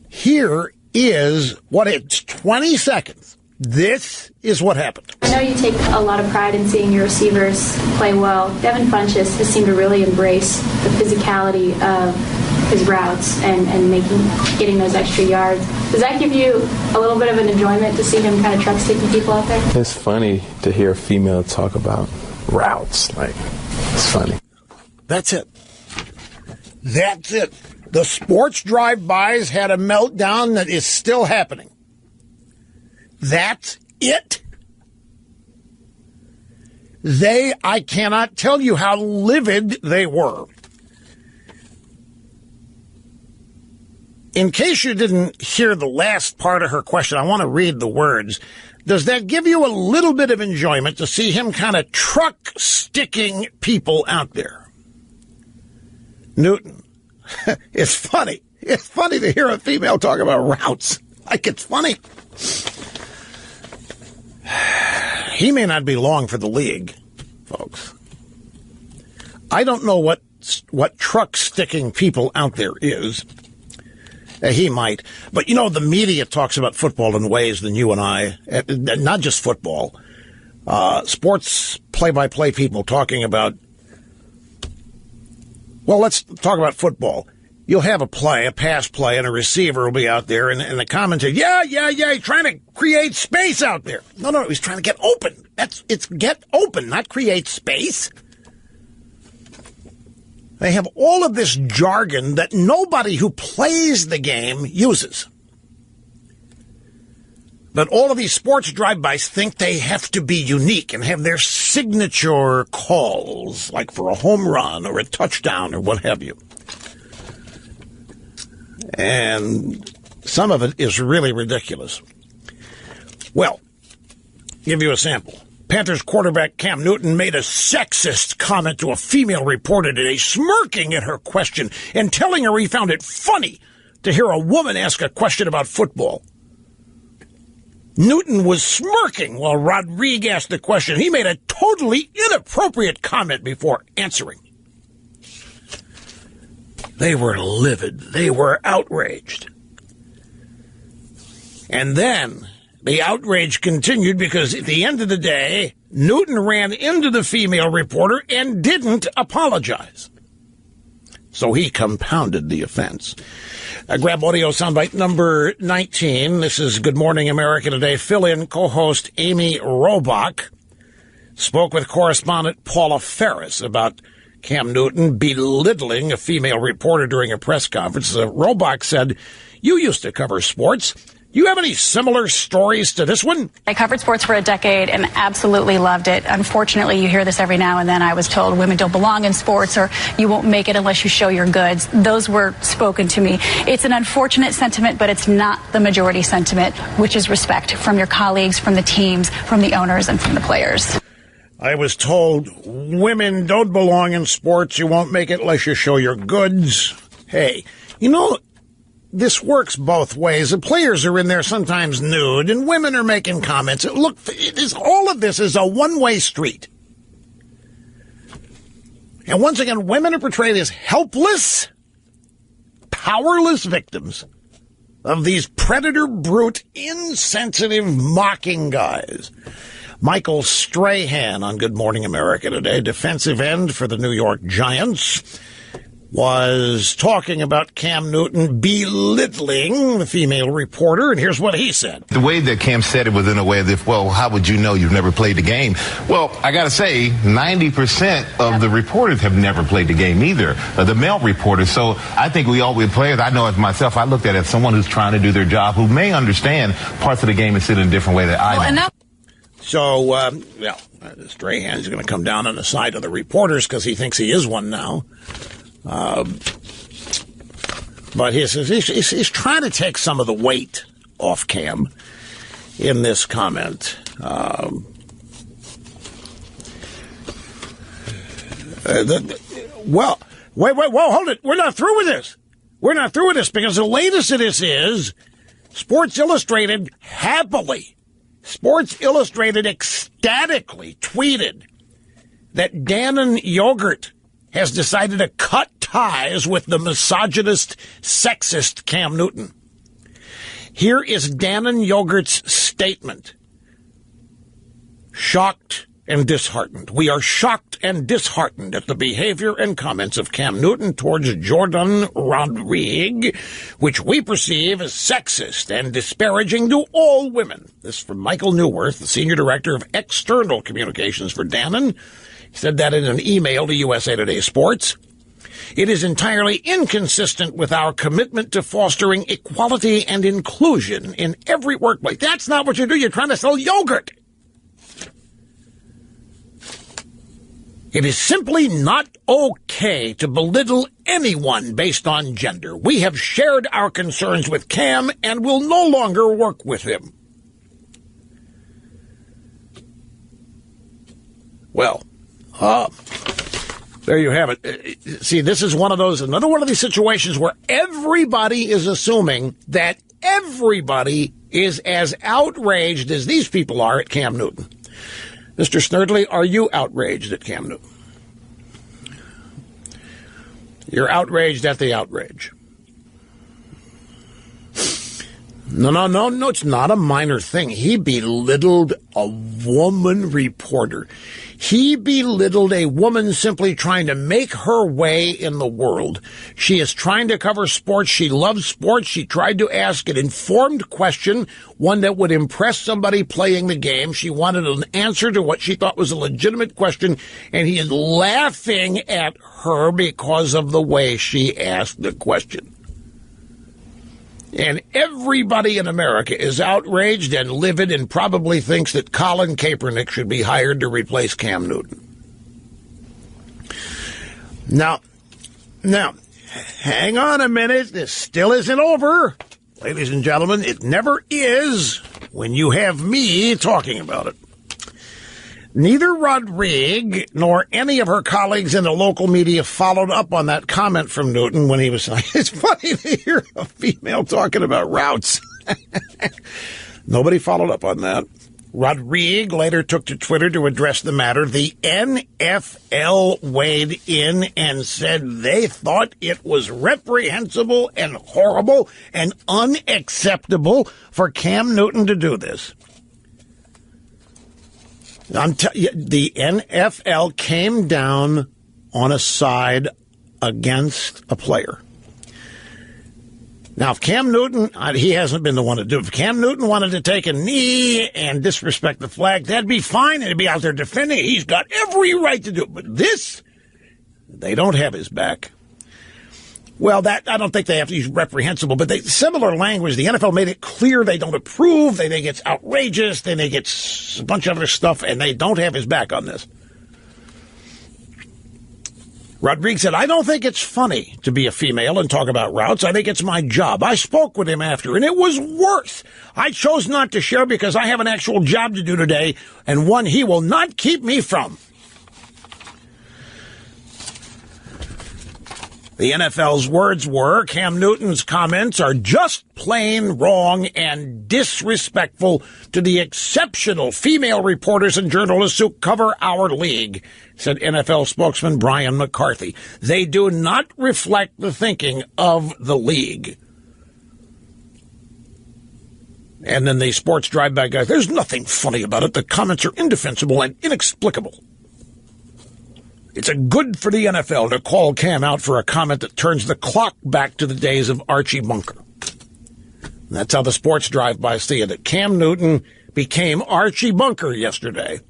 Here is what it's 20 seconds. This is what happened. I know you take a lot of pride in seeing your receivers play well. Devin Funchess has seemed to really embrace the physicality of his routes and getting those extra yards. Does that give you a little bit of an enjoyment to see him kind of truck sticking people out there? It's funny to hear a female talk about routes. Like, it's funny. That's it. That's it. The sports drive-bys had a meltdown that is still happening. That's it. I cannot tell you how livid they were. In case you didn't hear the last part of her question, I want to read the words. Does that give you a little bit of enjoyment to see him kind of truck-sticking people out there? Newton. It's funny. It's funny to hear a female talk about routes. Like, it's funny. He may not be long for the league, folks. I don't know what truck-sticking people out there is. He might. But, you know, the media talks about football in ways than you and I. Not just football. Sports play-by-play people talking about, well, let's talk about football. You'll have a pass play, and a receiver will be out there, and the commentator, yeah, he's trying to create space out there. No, he's trying to get open. It's get open, not create space. They have all of this jargon that nobody who plays the game uses. But all of these sports drive-bys think they have to be unique and have their signature calls, like for a home run or a touchdown or what have you. And some of it is really ridiculous. Well, give you a sample. Panthers quarterback Cam Newton made a sexist comment to a female reporter today, smirking at her question and telling her he found it funny to hear a woman ask a question about football. Newton was smirking while Rodriguez asked the question. He made a totally inappropriate comment before answering. They were livid. They were outraged. And then the outrage continued because at the end of the day, Newton ran into the female reporter and didn't apologize. So he compounded the offense. Grab audio soundbite number 19. This is Good Morning America Today. Fill-in co-host Amy Robach spoke with correspondent Paula Ferris about Cam Newton belittling a female reporter during a press conference. Robach said, "You used to cover sports. Do you have any similar stories to this one?" I covered sports for a decade and absolutely loved it. Unfortunately, you hear this every now and then. I was told women don't belong in sports or you won't make it unless you show your goods. Those were spoken to me. It's an unfortunate sentiment, but it's not the majority sentiment, which is respect from your colleagues, from the teams, from the owners, and from the players. I was told women don't belong in sports. You won't make it unless you show your goods. Hey, you know, this works both ways. The players are in there sometimes nude, and women are making comments. Look, all of this is a one-way street. And once again, women are portrayed as helpless, powerless victims of these predator, brute, insensitive, mocking guys. Michael Strahan on Good Morning America Today, defensive end for the New York Giants, was talking about Cam Newton belittling the female reporter, and here's what he said. The way that Cam said it was in a way that, well, how would you know you've never played the game? Well, I got to say, 90% of the reporters have never played the game either, the male reporters. So I think we players, I know as myself, I looked at it as someone who's trying to do their job, who may understand parts of the game and sit in a different way that I do. So, Strahan's going to come down on the side of the reporters because he thinks he is one now. But he's trying to take some of the weight off Cam in this comment. Whoa, hold it. We're not through with this. We're not through with this because the latest of this is Sports Illustrated ecstatically tweeted that Dannon Yogurt has decided to cut ties with the misogynist, sexist Cam Newton. Here is Dannon Yogurt's statement. Shocked and disheartened. We are shocked and disheartened at the behavior and comments of Cam Newton towards Jordan Rodriguez, which we perceive as sexist and disparaging to all women. This from Michael Neuwirth, the Senior Director of External Communications for Dannon. He said that in an email to USA Today Sports. It is entirely inconsistent with our commitment to fostering equality and inclusion in every workplace. That's not what you do. You're trying to sell yogurt. It is simply not okay to belittle anyone based on gender. We have shared our concerns with Cam and will no longer work with him. Well, there you have it. See, this is another one of these situations where everybody is assuming that everybody is as outraged as these people are at Cam Newton. Mr. Snerdley, are you outraged at Cam Newton? You're outraged at the outrage. No, it's not a minor thing. He belittled a woman reporter. He belittled a woman simply trying to make her way in the world. She is trying to cover sports. She loves sports. She tried to ask an informed question, one that would impress somebody playing the game. She wanted an answer to what she thought was a legitimate question, and he is laughing at her because of the way she asked the question. And everybody in America is outraged and livid and probably thinks that Colin Kaepernick should be hired to replace Cam Newton. Now, hang on a minute. This still isn't over. Ladies and gentlemen, it never is when you have me talking about it. Neither Rodrigue nor any of her colleagues in the local media followed up on that comment from Newton when he was saying, it's funny to hear a female talking about routes. Nobody followed up on that. Rodrigue later took to Twitter to address the matter. The NFL weighed in and said they thought it was reprehensible and horrible and unacceptable for Cam Newton to do this. The NFL came down on a side against a player. Now, if Cam Newton, he hasn't been the one to do it. If Cam Newton wanted to take a knee and disrespect the flag, that'd be fine. And he'd be out there defending it. He's got every right to do it. But this, they don't have his back. Well, that I don't think they have to use reprehensible, but similar language. The NFL made it clear they don't approve. They think it's outrageous. They think it's a bunch of other stuff, and they don't have his back on this. Rodrigue said, I don't think it's funny to be a female and talk about routes. I think it's my job. I spoke with him after, and it was worse. I chose not to share because I have an actual job to do today, and one he will not keep me from. The NFL's words were, Cam Newton's comments are just plain wrong and disrespectful to the exceptional female reporters and journalists who cover our league, said NFL spokesman Brian McCarthy. They do not reflect the thinking of the league. And then the sports drive-by guy, there's nothing funny about it. The comments are indefensible and inexplicable. It's a good for the NFL to call Cam out for a comment that turns the clock back to the days of Archie Bunker. And that's how the sports drive-by see it. Cam Newton became Archie Bunker yesterday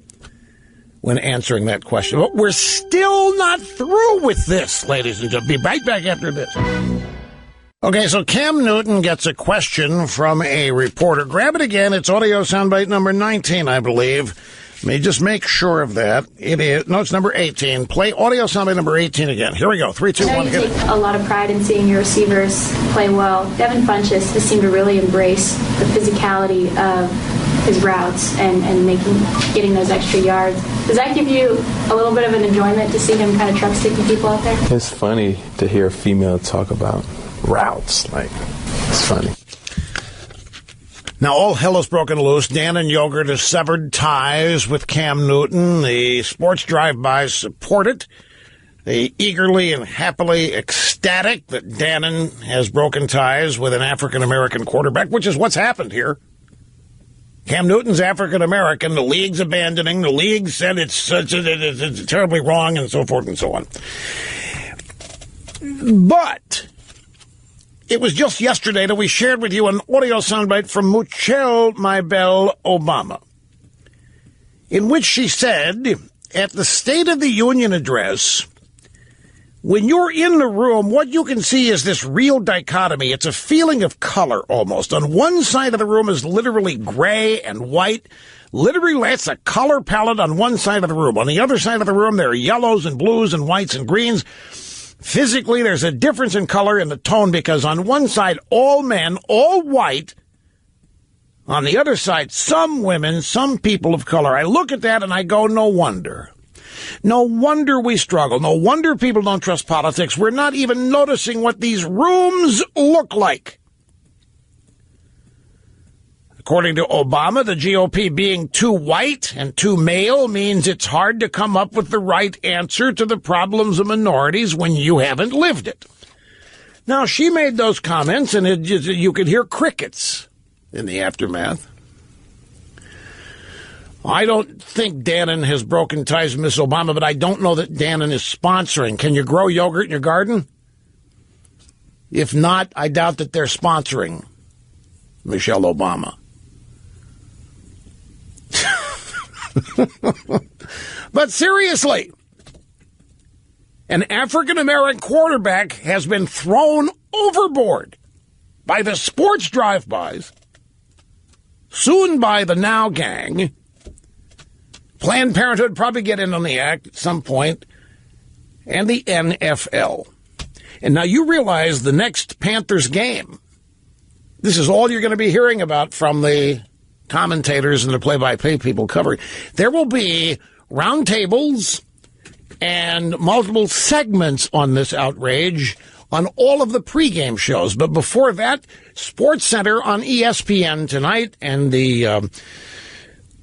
when answering that question. But we're still not through with this, ladies and gentlemen. Be right back after this. Okay, so Cam Newton gets a question from a reporter. Grab it again. It's audio soundbite number 19, I believe. Let me just make sure of that. It is. No, it's number 18. Play audio soundbite number 18 again. Here we go. 3, 2, 1. You take a lot of pride in seeing your receivers play well. Devin Funchess has seemed to really embrace the physicality of his routes and getting those extra yards. Does that give you a little bit of an enjoyment to see him kind of truck sticking people out there? It's funny to hear a female talk about routes. Like, it's funny. Now, all hell has broken loose. Dan and Yogurt has severed ties with Cam Newton. The sports drive-bys support it. They eagerly and happily ecstatic that Dannon has broken ties with an African-American quarterback, which is what's happened here. Cam Newton's African-American. The league's abandoning. The league said it's terribly wrong and so forth and so on. But it was just yesterday that we shared with you an audio soundbite from Michelle Maybelle Obama, in which she said, at the State of the Union address, when you're in the room, what you can see is this real dichotomy. It's a feeling of color almost. On one side of the room is literally gray and white. Literally, that's a color palette on one side of the room. On the other side of the room, there are yellows and blues and whites and greens. Physically, there's a difference in color and the tone because on one side, all men, all white. On the other side, some women, some people of color. I look at that and I go, no wonder. No wonder we struggle. No wonder people don't trust politics. We're not even noticing what these rooms look like. According to Obama, the GOP being too white and too male means it's hard to come up with the right answer to the problems of minorities when you haven't lived it. Now, she made those comments, and you could hear crickets in the aftermath. I don't think Dannon has broken ties with Miss Obama, but I don't know that Dannon is sponsoring. Can you grow yogurt in your garden? If not, I doubt that they're sponsoring Michelle Obama. But seriously, an African-American quarterback has been thrown overboard by the sports drive-bys, soon by the Now Gang. Planned Parenthood probably get in on the act at some point, and the NFL. And now you realize the next Panthers game, this is all you're going to be hearing about from the commentators and the play-by-play people covering. There will be roundtables and multiple segments on this outrage on all of the pregame shows. But before that, Sports Center on ESPN tonight and the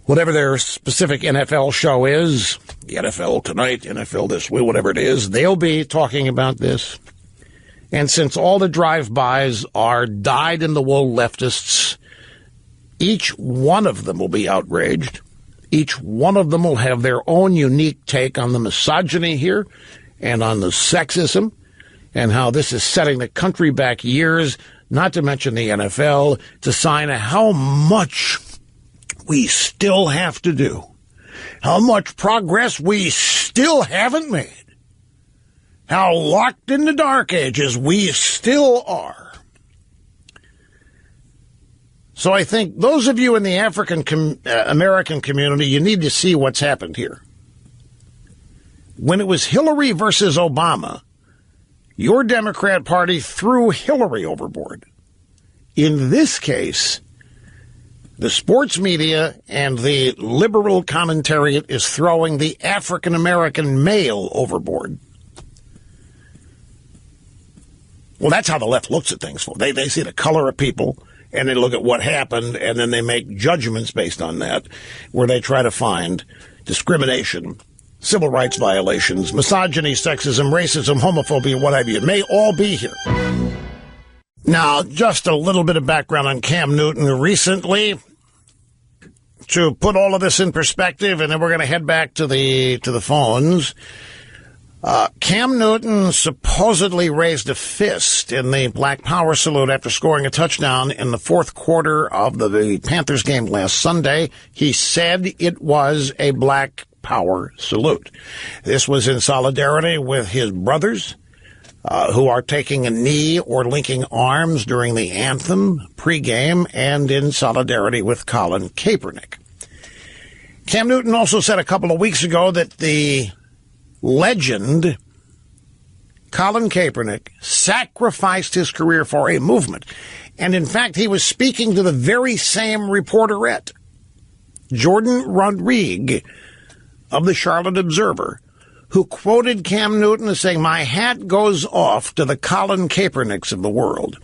whatever their specific NFL show is, the NFL Tonight, NFL This Week, whatever it is, they'll be talking about this. And since all the drive-bys are dyed-in-the-wool leftists, each one of them will be outraged. Each one of them will have their own unique take on the misogyny here and on the sexism and how this is setting the country back years, not to mention the NFL, to sign how much we still have to do, how much progress we still haven't made, how locked in the dark ages we still are. So I think those of you in the African American community, you need to see what's happened here. When it was Hillary versus Obama, your Democrat Party threw Hillary overboard. In this case, the sports media and the liberal commentariat is throwing the African American male overboard. Well, that's how the left looks at things. They see the color of people, and they look at what happened, and then they make judgments based on that, where they try to find discrimination, civil rights violations, misogyny, sexism, racism, homophobia, what have you. It may all be here. Now, just a little bit of background on Cam Newton recently to put all of this in perspective, and then we're going to head back to the phones. Cam Newton supposedly raised a fist in the Black Power salute after scoring a touchdown in the fourth quarter of the Panthers game last Sunday. He said it was a Black Power salute. This was in solidarity with his brothers, who are taking a knee or linking arms during the anthem pregame, and in solidarity with Colin Kaepernick. Cam Newton also said a couple of weeks ago that the legend Colin Kaepernick sacrificed his career for a movement. And in fact, he was speaking to the very same reporterette, Jordan Rodriguez of the Charlotte Observer, who quoted Cam Newton as saying, "My hat goes off to the Colin Kaepernicks of the world.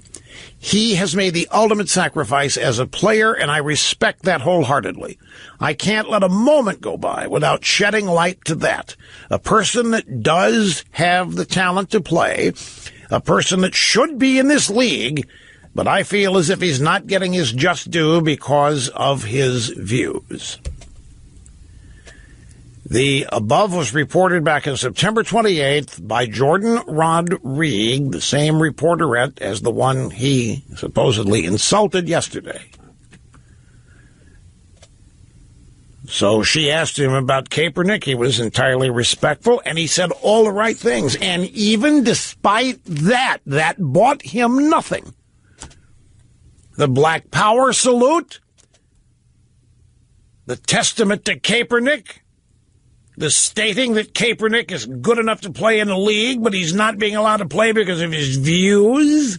He has made the ultimate sacrifice as a player, and I respect that wholeheartedly. I can't let a moment go by without shedding light to that. A person that does have the talent to play, a person that should be in this league, but I feel as if he's not getting his just due because of his views." The above was reported back on September 28th by Jordan Rodriguez, the same reporterette as the one he supposedly insulted yesterday. So she asked him about Kaepernick. He was entirely respectful, and he said all the right things. And even despite that bought him nothing. The Black Power salute, the testament to Kaepernick, the stating that Kaepernick is good enough to play in the league, but he's not being allowed to play because of his views.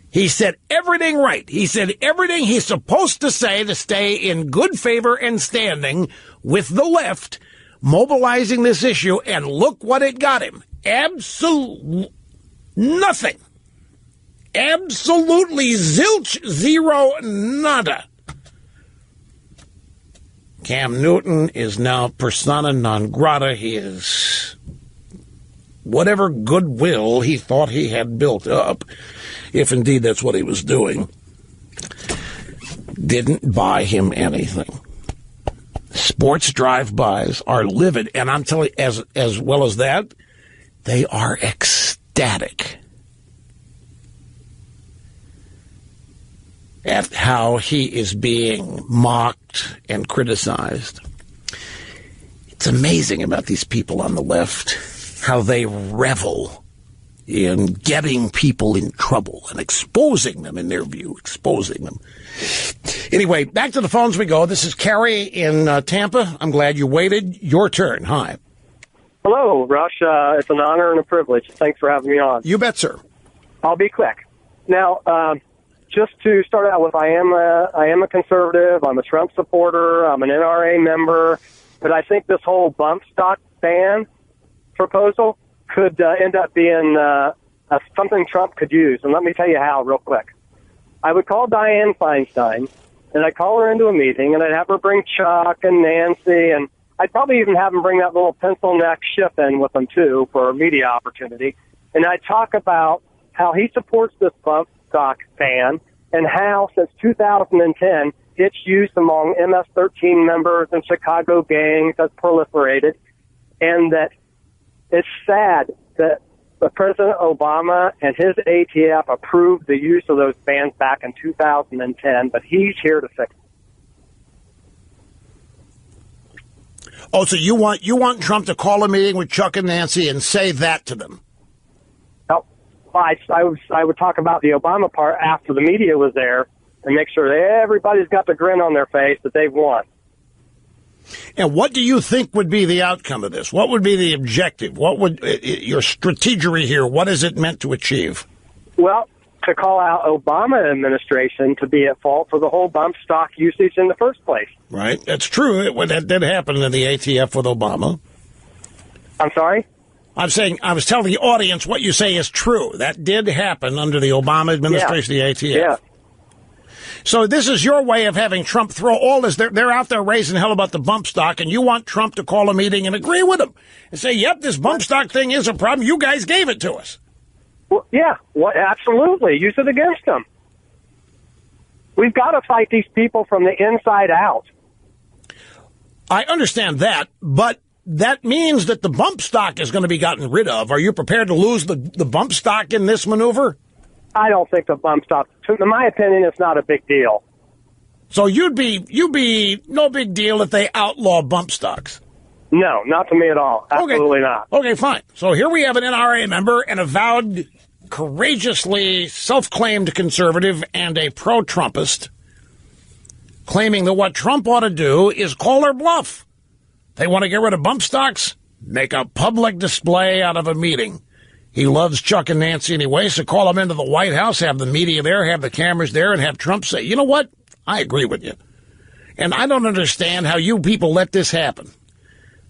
He said everything right. He said everything he's supposed to say to stay in good favor and standing with the left, mobilizing this issue, and look what it got him. Nothing. Absolutely zilch, zero, nada. Cam Newton is now persona non grata. He is whatever goodwill he thought he had built up, if indeed that's what he was doing. didn't buy him anything. Sports drive-bys are livid, and I'm telling you, as well as that, they are ecstatic at how he is being mocked and criticized. It's amazing about these people on the left, how they revel in getting people in trouble and exposing them, in their view, exposing them. Anyway, back to the phones we go. This is Carrie in Tampa. I'm glad you waited. Your turn. Hi. Hello, Rush. It's an honor and a privilege. Thanks for having me on. You bet, sir. I'll be quick. Now, just to start out with, I am a conservative. I'm a Trump supporter. I'm an NRA member. But I think this whole bump stock ban proposal could end up being something Trump could use. And let me tell you how real quick. I would call Dianne Feinstein, and I'd call her into a meeting, and I'd have her bring Chuck and Nancy, and I'd probably even have him bring that little pencil neck Schiff in with them, too, for a media opportunity. And I'd talk about how he supports this bump stock ban and how, since 2010, its use among MS-13 members and Chicago gangs has proliferated, and that it's sad that President Obama and his ATF approved the use of those bans back in 2010, but he's here to fix it. Oh, so you want Trump to call a meeting with Chuck and Nancy and say that to them? No, I would talk about the Obama part after the media was there and make sure that everybody's got the grin on their face that they've won. And what do you think would be the outcome of this? What would be the objective? What would your strategy here? What is it meant to achieve? Well, to call out Obama administration to be at fault for the whole bump stock usage in the first place. Right. That's true. That did happen in the ATF with Obama. I'm sorry? I was telling the audience what you say is true. That did happen under the Obama administration, the ATF. Yeah. So this is your way of having Trump throw all this. They're out there raising hell about the bump stock, and you want Trump to call a meeting and agree with them and say, yep, this bump stock thing is a problem. You guys gave it to us. Well, yeah, absolutely. Use it against them. We've got to fight these people from the inside out. I understand that, but that means that the bump stock is going to be gotten rid of. Are you prepared to lose the bump stock in this maneuver? I don't think the bump stock, in my opinion, it's not a big deal. So you'd be no big deal if they outlaw bump stocks? No, not to me at all. Absolutely not. Okay, fine. So here we have an NRA member, an avowed, courageously self-claimed conservative and a pro-Trumpist, claiming that what Trump ought to do is call their bluff. They want to get rid of bump stocks? Make a public display out of a meeting. He loves Chuck and Nancy anyway, so call them into the White House, have the media there, have the cameras there, and have Trump say, you know what? I agree with you. And I don't understand how you people let this happen.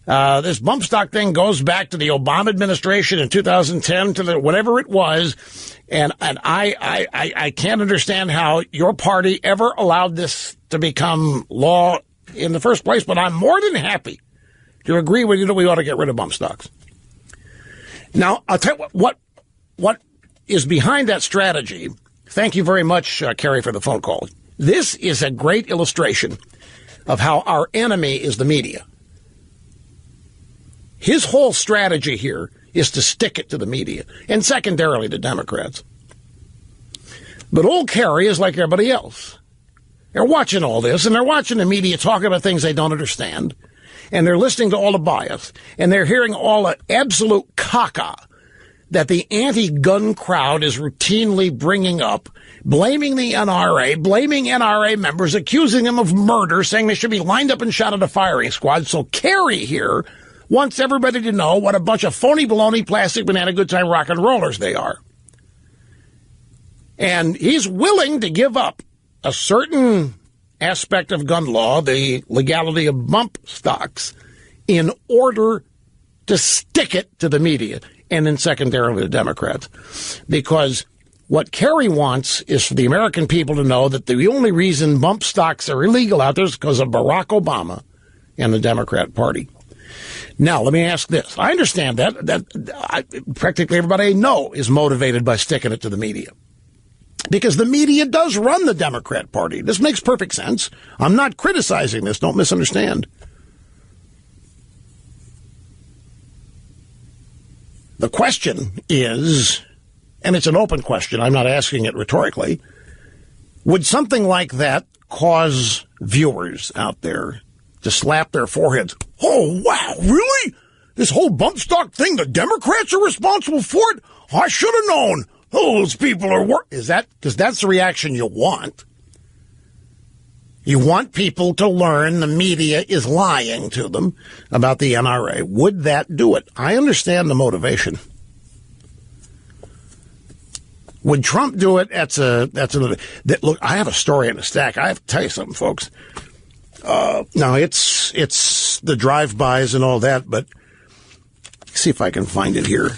This bump stock thing goes back to the Obama administration in 2010 to whatever it was, and I can't understand how your party ever allowed this to become law in the first place, but I'm more than happy to agree with you that we ought to get rid of bump stocks. Now, I'll tell you what is behind that strategy. Thank you very much, Kerry, for the phone call. This is a great illustration of how our enemy is the media. His whole strategy here is to stick it to the media, and secondarily to Democrats. But old Kerry is like everybody else. They're watching all this, and they're watching the media talk about things they don't understand. And they're listening to all the bias, and they're hearing all the absolute caca that the anti-gun crowd is routinely bringing up, blaming the NRA, blaming NRA members, accusing them of murder, saying they should be lined up and shot at a firing squad. So Kerry here wants everybody to know what a bunch of phony baloney, plastic banana, good time rock and rollers they are. And he's willing to give up a certain aspect of gun law, the legality of bump stocks, in order to stick it to the media and then secondarily to Democrats. Because what Kerry wants is for the American people to know that the only reason bump stocks are illegal out there is because of Barack Obama and the Democrat Party. Now, let me ask this. I understand that practically everybody I know is motivated by sticking it to the media. Because the media does run the Democrat Party. This makes perfect sense. I'm not criticizing this. Don't misunderstand. The question is, and it's an open question, I'm not asking it rhetorically, would something like that cause viewers out there to slap their foreheads? Oh, wow, really? This whole bump stock thing, the Democrats are responsible for it? I should have known. Those people are Is that, because that's the reaction you want. You want people to learn the media is lying to them about the NRA. Would that do it? I understand the motivation. Would Trump do it? That's another. Look, I have a story in the stack. I have to tell you something, folks. Now it's the drive-bys and all that, but see if I can find it here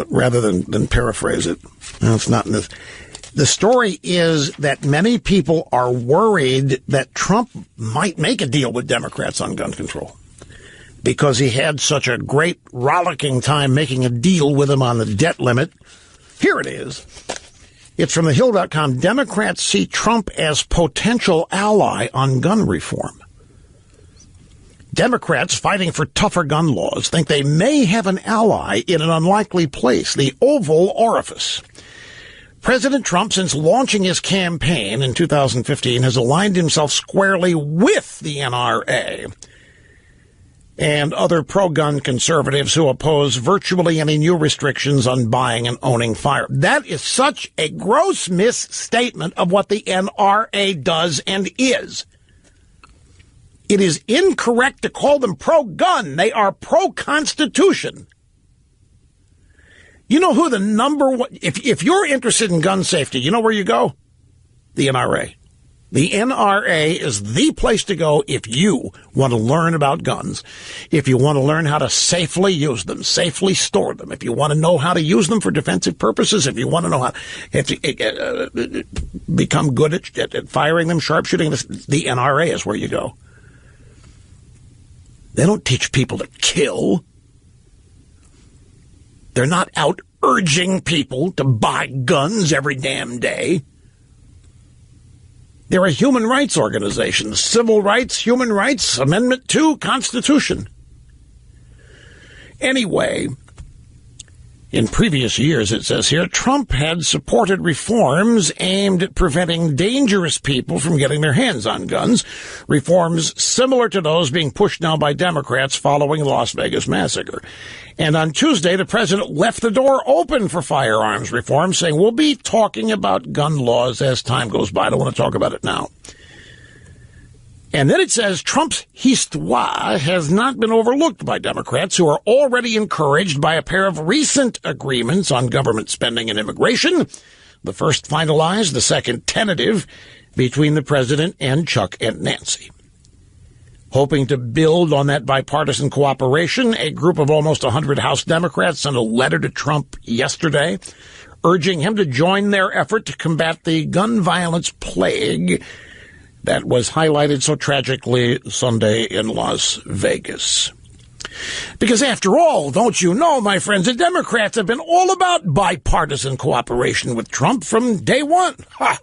rather than paraphrase it. No, it's not in this. The story is that many people are worried that Trump might make a deal with Democrats on gun control because he had such a great rollicking time making a deal with them on the debt limit. Here it is. It's from thehill.com. Democrats see Trump as potential ally on gun reform. Democrats fighting for tougher gun laws think they may have an ally in an unlikely place, the Oval Orifice. President Trump, since launching his campaign in 2015, has aligned himself squarely with the NRA and other pro-gun conservatives who oppose virtually any new restrictions on buying and owning firearms. That is such a gross misstatement of what the NRA does and is. It is incorrect to call them pro-gun. They are pro-Constitution. You know who the number one, if you're interested in gun safety, you know where you go? The NRA. The NRA is the place to go if you want to learn about guns, if you want to learn how to safely use them, safely store them, if you want to know how to use them for defensive purposes, if you want to know how to become good at firing them, sharpshooting, the NRA is where you go. They don't teach people to kill. They're not out urging people to buy guns every damn day. They're a human rights organization. Civil rights, human rights, Amendment 2, Constitution. Anyway, in previous years, it says here, Trump had supported reforms aimed at preventing dangerous people from getting their hands on guns, reforms similar to those being pushed now by Democrats following the Las Vegas massacre. And on Tuesday, the president left the door open for firearms reform, saying, we'll be talking about gun laws as time goes by. I don't want to talk about it now. And then it says Trump's histoire has not been overlooked by Democrats who are already encouraged by a pair of recent agreements on government spending and immigration. The first finalized, the second tentative, between the president and Chuck and Nancy. Hoping to build on that bipartisan cooperation, a group of almost 100 House Democrats sent a letter to Trump yesterday, urging him to join their effort to combat the gun violence plague that was highlighted so tragically Sunday in Las Vegas. Because after all, don't you know, my friends, the Democrats have been all about bipartisan cooperation with Trump from day one. Ha!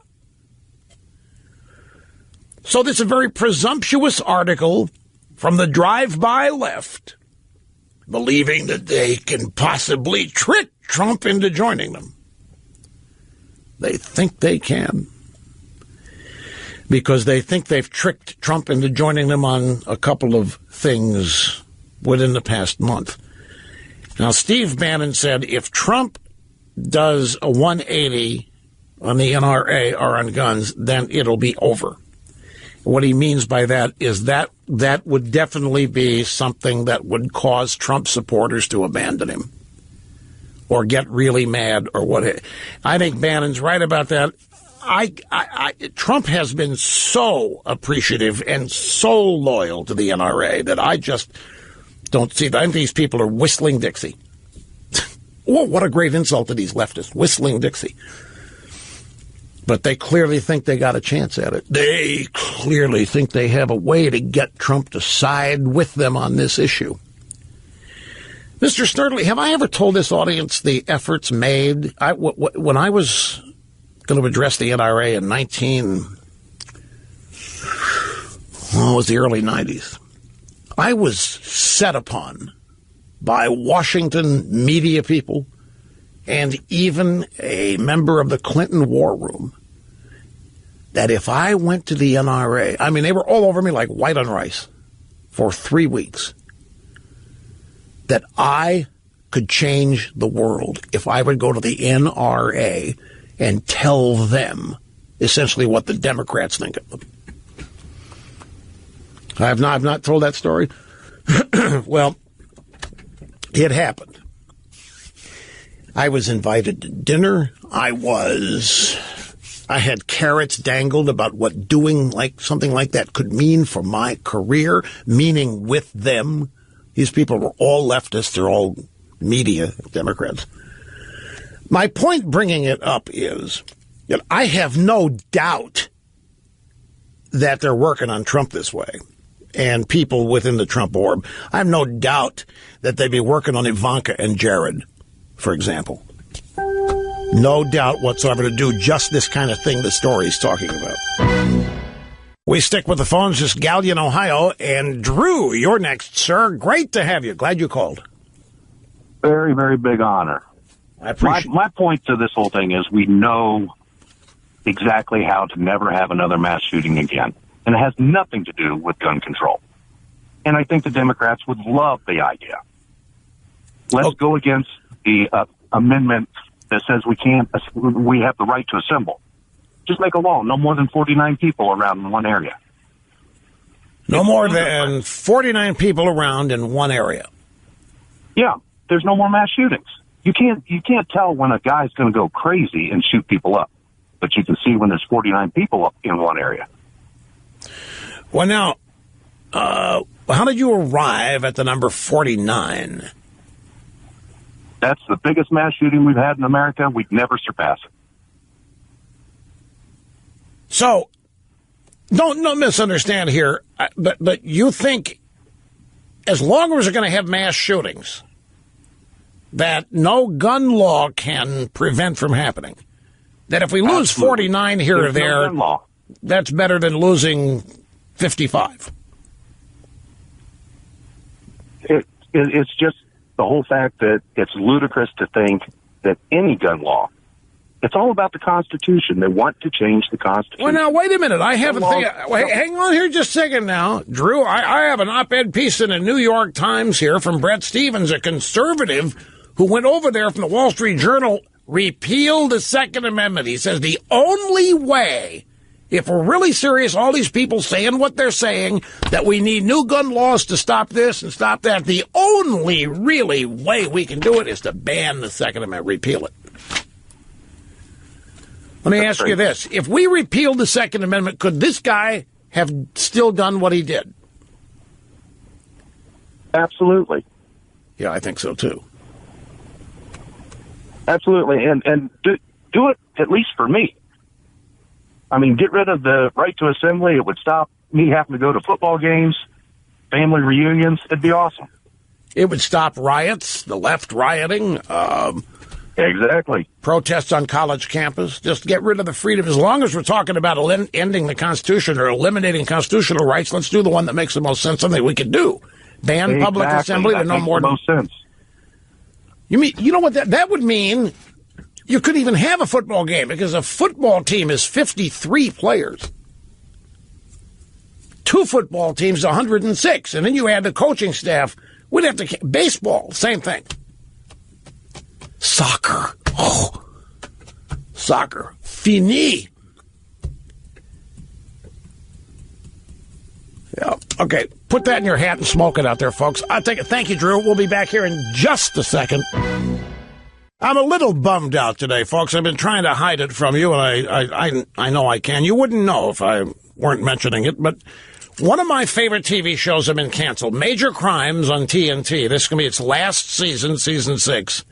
So this is a very presumptuous article from the drive-by left, believing that they can possibly trick Trump into joining them. They think they can, because they think they've tricked Trump into joining them on a couple of things within the past month. Now, Steve Bannon said if Trump does a 180 on the NRA or on guns, then it'll be over. What he means by that is that would definitely be something that would cause Trump supporters to abandon him or get really mad or what. I think Bannon's right about that. Trump has been so appreciative and so loyal to the NRA that I just don't see that. I think these people are whistling Dixie. Oh, what a great insult to these leftists, whistling Dixie. But they clearly think they got a chance at it. They clearly think they have a way to get Trump to side with them on this issue. Mr. Snerdley, have I ever told this audience the efforts made? When I was going to address the NRA in it was the early 90s. I was set upon by Washington media people and even a member of the Clinton War Room that if I went to the NRA, I mean, they were all over me like white on rice for 3 weeks, that I could change the world if I would go to the NRA and tell them essentially what the Democrats think of them. I've not told that story. Well, it happened. I was invited to dinner. I had carrots dangled about what doing like something like that could mean for my career, meaning with them. These people were all leftists. They're all media Democrats. My point bringing it up is that I have no doubt that they're working on Trump this way and people within the Trump orb. I have no doubt that they'd be working on Ivanka and Jared, for example. No doubt whatsoever to do just this kind of thing the story's talking about. We stick with the phones, just Gallion, Ohio. And Drew, you're next, sir. Great to have you. Glad you called. Very, very big honor. I appreciate my point to this whole thing is we know exactly how to never have another mass shooting again. And it has nothing to do with gun control. And I think the Democrats would love the idea. Let's go against the amendment that says we have the right to assemble. Just make a law. No more than 49 people around in one area. No more than 49 people around in one area. Yeah. There's no more mass shootings. You can't tell when a guy's going to go crazy and shoot people up. But you can see when there's 49 people up in one area. Well, now, how did you arrive at the number 49? That's the biggest mass shooting we've had in America. We'd never surpass it. So, don't misunderstand here, but you think as long as we're going to have mass shootings, that no gun law can prevent from happening? That if we lose 49 here or there, that's better than losing 55? It's just the whole fact that it's ludicrous to think that any gun law, it's all about the Constitution. They want to change the Constitution. Well, now, wait a minute. I haven't hang on here just a second now. Drew, I have an op-ed piece in the New York Times here from Brett Stevens, a conservative who went over there from the Wall Street Journal, repealed the Second Amendment. He says the only way, if we're really serious, all these people saying what they're saying, that we need new gun laws to stop this and stop that, the only really way we can do it is to ban the Second Amendment, repeal it. Let me ask you this. If we repealed the Second Amendment, could this guy have still done what he did? Absolutely. Yeah, I think so, too. Absolutely. And do it at least for me. I mean, get rid of the right to assembly. It would stop me having to go to football games, family reunions. It'd be awesome. It would stop riots, the left rioting. Exactly. Protests on college campus. Just get rid of the freedom. As long as we're talking about ending the Constitution or eliminating constitutional rights, let's do the one that makes the most sense, something we can do. Ban public assembly to no more. That makes the most sense. You know what that would mean? You couldn't even have a football game because a football team is 53 players. 2 football teams, 106. And then you add the coaching staff. We'd have to... Baseball, same thing. Soccer. Oh. Soccer. Fini. Yeah. Okay. Put that in your hat and smoke it out there, folks. I'll take it. Thank you, Drew. We'll be back here in just a second. I'm a little bummed out today, folks. I've been trying to hide it from you, and I know I can. You wouldn't know if I weren't mentioning it, but one of my favorite TV shows have been canceled. Major Crimes on TNT. This is going to be its last season, season 6.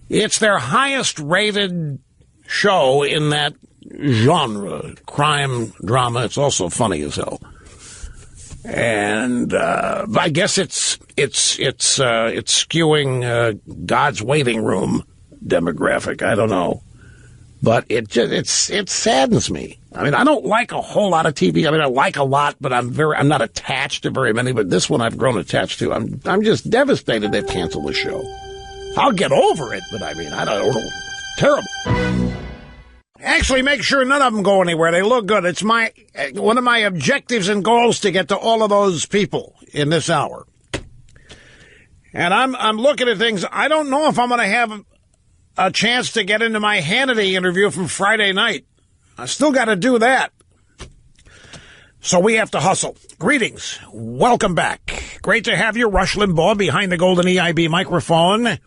It's their highest-rated show in that genre, crime drama. It's also funny as hell. And I guess it's skewing God's waiting room demographic. I don't know. But it saddens me. I mean, I don't like a whole lot of TV. I mean, I like a lot, but I'm not attached to very many. But this one I've grown attached to. I'm just devastated they've canceled the show. I'll get over it, but I mean, I don't know. Terrible. Actually, make sure none of them go anywhere. They look good. It's one of my objectives and goals to get to all of those people in this hour. And I'm looking at things. I don't know if I'm going to have a chance to get into my Hannity interview from Friday night. I still got to do that. So we have to hustle. Greetings. Welcome back. Great to have you, Rush Limbaugh, behind the golden EIB microphone.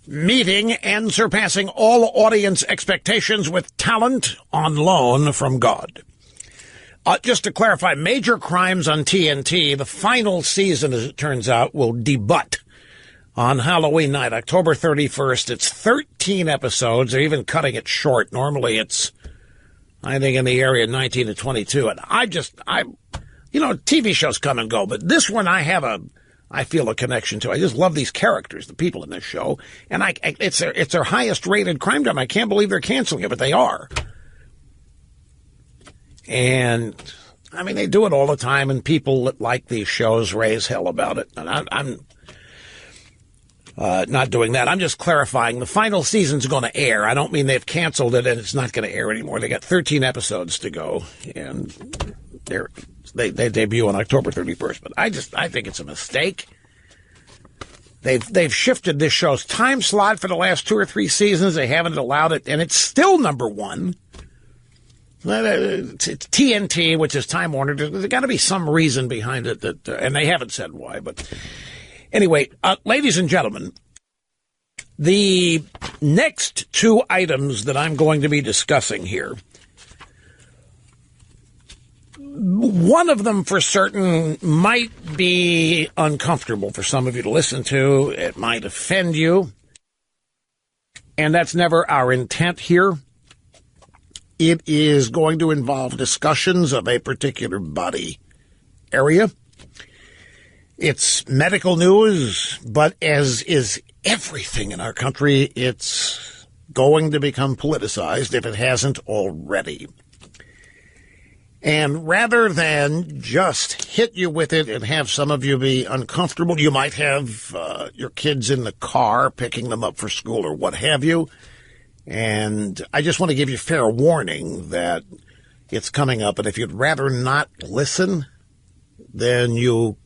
Meeting and surpassing all audience expectations with talent on loan from God. Just to clarify, Major Crimes on TNT, the final season, as it turns out, will debut on Halloween night, October 31st. It's 13 episodes. They're even cutting it short. Normally it's, I think, in the area of 19 to 22. And TV shows come and go, but this one I feel a connection to. I just love these characters, the people in this show. And it's their highest rated crime drama. I can't believe they're canceling it, but they are. And I mean, they do it all the time, and people that like these shows raise hell about it. And I'm not doing that. I'm just clarifying. The final season's going to air. I don't mean they've canceled it and it's not going to air anymore. They got 13 episodes to go, and they debut on October 31st. But I think it's a mistake. They've shifted this show's time slot for the last 2 or 3 seasons. They haven't allowed it, and it's still number one. It's TNT, which is Time Warner. There's got to be some reason behind it and they haven't said why. But anyway, ladies and gentlemen, the next 2 items that I'm going to be discussing here, one of them for certain might be uncomfortable for some of you to listen to. It might offend you. And that's never our intent here. It is going to involve discussions of a particular body area. It's medical news, but as is everything in our country, it's going to become politicized if it hasn't already. And rather than just hit you with it and have some of you be uncomfortable, you might have your kids in the car picking them up for school or what have you. And I just want to give you fair warning that it's coming up. And if you'd rather not listen, then you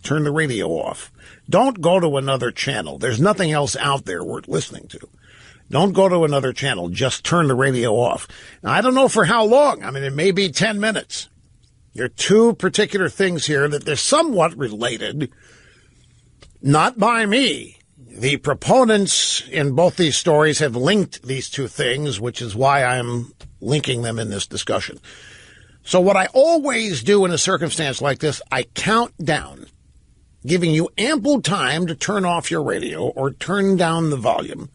turn the radio off. Don't go to another channel. There's nothing else out there worth listening to. Don't go to another channel. Just turn the radio off. Now, I don't know for how long. I mean, it may be 10 minutes. There are 2 particular things here that they're somewhat related, not by me. The proponents in both these stories have linked these 2 things, which is why I'm linking them in this discussion. So what I always do in a circumstance like this, I count down, giving you ample time to turn off your radio or turn down the volume.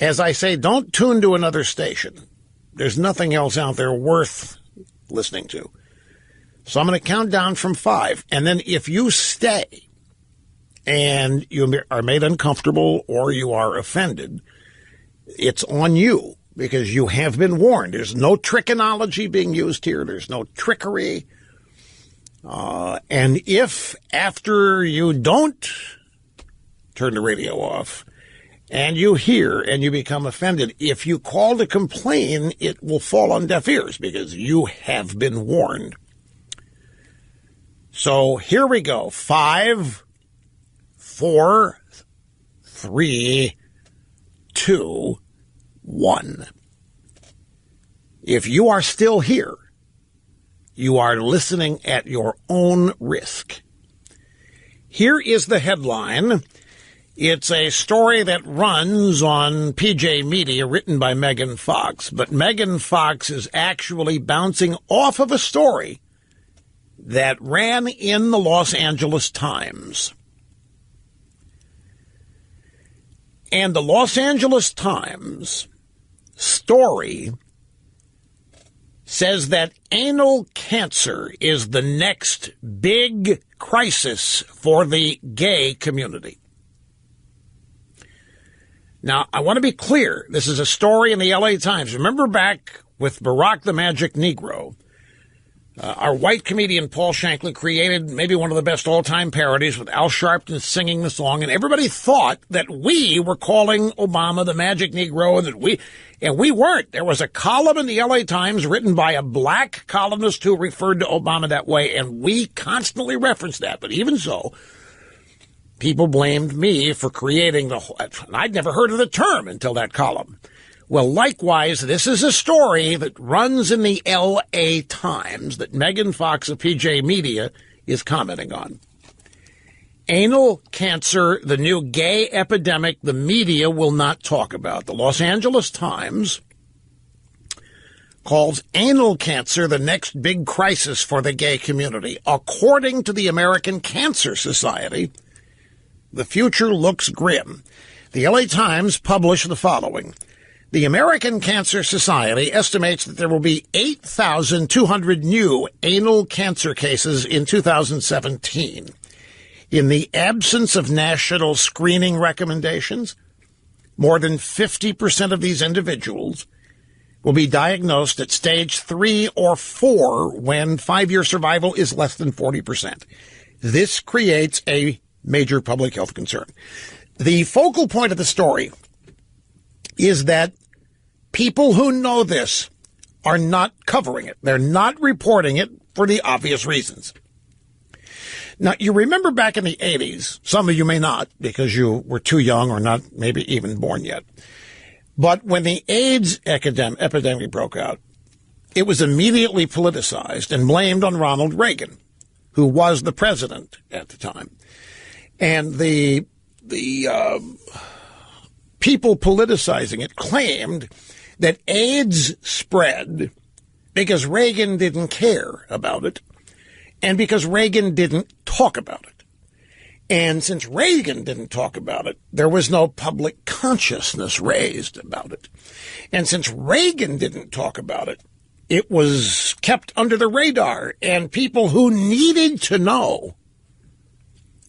As I say, don't tune to another station. There's nothing else out there worth listening to. So I'm going to count down from 5. And then if you stay and you are made uncomfortable or you are offended, it's on you because you have been warned. There's no trickonology being used here. There's no trickery. And if after you don't turn the radio off and you hear and you become offended, if you call to complain, it will fall on deaf ears because you have been warned. So here we go. 5, 4, 3, 2, 1. If you are still here, you are listening at your own risk. Here is the headline. It's a story that runs on PJ Media, written by Megan Fox. But Megan Fox is actually bouncing off of a story that ran in the Los Angeles Times. And the Los Angeles Times story says that anal cancer is the next big crisis for the gay community. Now, I want to be clear. This is a story in the L.A. Times. Remember back with Barack the Magic Negro, our white comedian Paul Shankly created maybe one of the best all-time parodies with Al Sharpton singing the song, and everybody thought that we were calling Obama the Magic Negro, and we weren't. There was a column in the L.A. Times written by a black columnist who referred to Obama that way, and we constantly referenced that. But even so, people blamed me for creating the whole. I'd never heard of the term until that column. Well, likewise, this is a story that runs in the L.A. Times that Megan Fox of PJ Media is commenting on. Anal cancer, the new gay epidemic the media will not talk about. The Los Angeles Times calls anal cancer the next big crisis for the gay community. According to the American Cancer Society, the future looks grim. The L.A. Times published the following. The American Cancer Society estimates that there will be 8,200 new anal cancer cases in 2017. In the absence of national screening recommendations, more than 50% of these individuals will be diagnosed at stage 3 or 4 when 5-year survival is less than 40%. This creates a major public health concern. The focal point of the story is that people who know this are not covering it. They're not reporting it for the obvious reasons. Now, you remember back in the 80s, some of you may not because you were too young or not maybe even born yet, but when the AIDS epidemic broke out, it was immediately politicized and blamed on Ronald Reagan, who was the president at the time. And the people politicizing it claimed that AIDS spread because Reagan didn't care about it and because Reagan didn't talk about it. And since Reagan didn't talk about it, there was no public consciousness raised about it. And since Reagan didn't talk about it, it was kept under the radar, and people who needed to know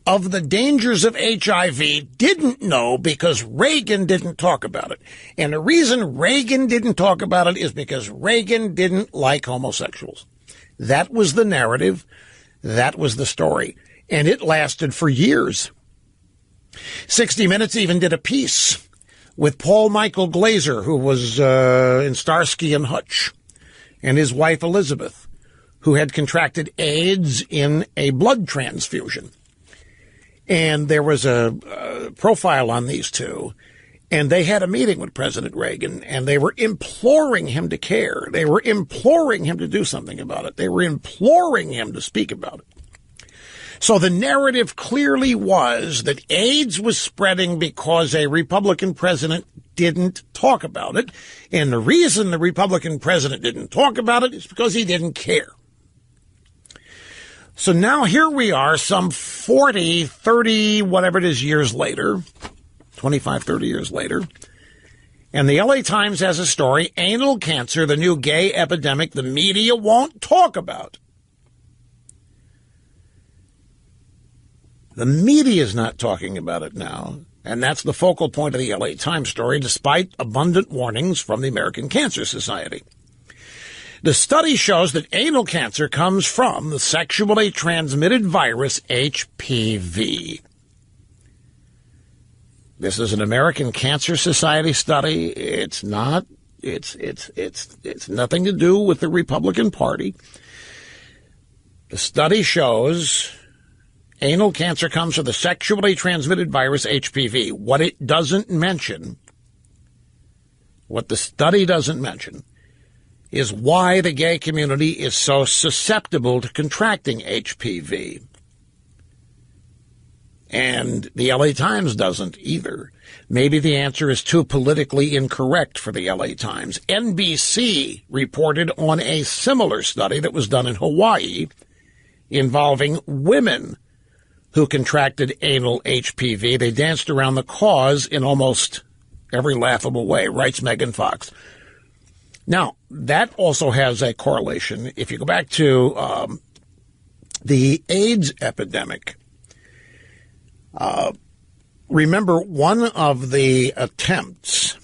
of the dangers of HIV didn't know because Reagan didn't talk about it. And the reason Reagan didn't talk about it is because Reagan didn't like homosexuals. That was the narrative. That was the story. And it lasted for years. 60 Minutes even did a piece with Paul Michael Glazer, who was in Starsky and Hutch, and his wife Elizabeth, who had contracted AIDS in a blood transfusion. And there was a profile on these two, and they had a meeting with President Reagan, and they were imploring him to care. They were imploring him to do something about it. They were imploring him to speak about it. So the narrative clearly was that AIDS was spreading because a Republican president didn't talk about it. And the reason the Republican president didn't talk about it is because he didn't care. So now here we are, some 40, 30, whatever it is, years later, 25, 30 years later, and the L.A. Times has a story, anal cancer, the new gay epidemic the media won't talk about. The media is not talking about it now, and that's the focal point of the L.A. Times story, despite abundant warnings from the American Cancer Society. The study shows that anal cancer comes from the sexually transmitted virus HPV. This is an American Cancer Society study. It's not. It's nothing to do with the Republican Party. The study shows anal cancer comes from the sexually transmitted virus HPV. What it doesn't mention, what the study doesn't mention, is why the gay community is so susceptible to contracting HPV. And the L.A. Times doesn't either. Maybe the answer is too politically incorrect for the L.A. Times. NBC reported on a similar study that was done in Hawaii involving women who contracted anal HPV. They danced around the cause in almost every laughable way, writes Megan Fox. Now, that also has a correlation. If you go back to the AIDS epidemic, Remember, one of the attempts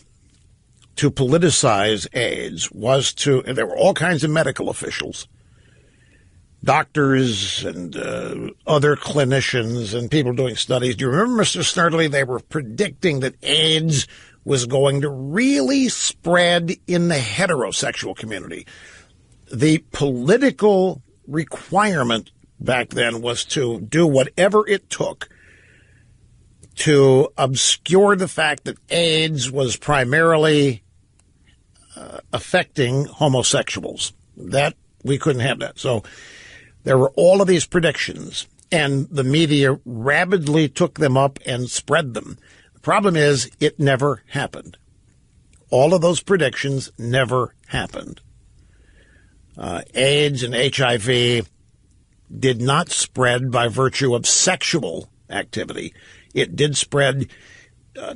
to politicize AIDS was and there were all kinds of medical officials, doctors and other clinicians and people doing studies. Do you remember, Mr. Snerdley? They were predicting that AIDS was going to really spread in the heterosexual community. The political requirement back then was to do whatever it took to obscure the fact that AIDS was primarily affecting homosexuals. That we couldn't have that. So there were all of these predictions, and the media rapidly took them up and spread them. The problem is it never happened. All of those predictions never happened. AIDS and HIV did not spread by virtue of sexual activity. It did spread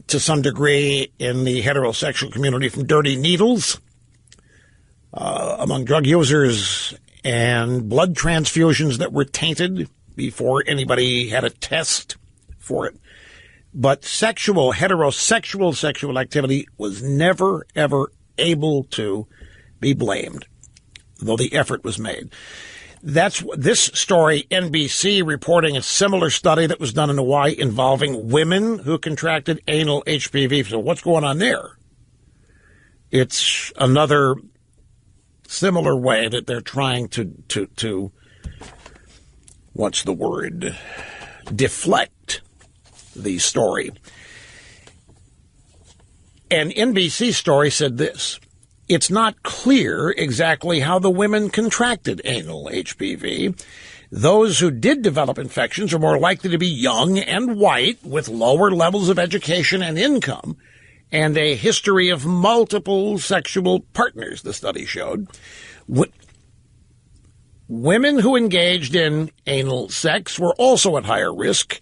to some degree in the heterosexual community from dirty needles among drug users and blood transfusions that were tainted before anybody had a test for it. But heterosexual sexual activity was never, ever able to be blamed, though the effort was made. That's this story, NBC reporting a similar study that was done in Hawaii involving women who contracted anal HPV. So what's going on there? It's another similar way that they're trying to what's the word? Deflect the story. An NBC story said this: it's not clear exactly how the women contracted anal HPV. Those who did develop infections are more likely to be young and white with lower levels of education and income and a history of multiple sexual partners, the study showed. Women who engaged in anal sex were also at higher risk,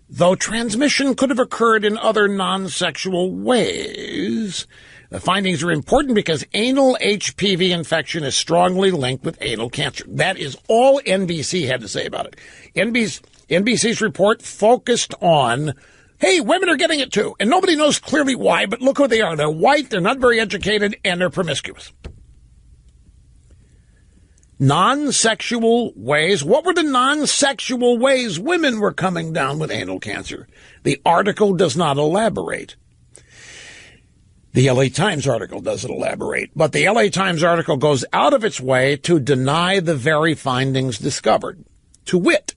though transmission could have occurred in other non-sexual ways. The findings are important because anal HPV infection is strongly linked with anal cancer. That is all NBC had to say about it. NBC's report focused on, hey, women are getting it too, and nobody knows clearly why, but look who they are. They're white, they're not very educated, and they're promiscuous. Non-sexual ways. What were the non-sexual ways women were coming down with anal cancer? The article does not elaborate. The LA Times article doesn't elaborate, but the LA Times article goes out of its way to deny the very findings discovered. To wit,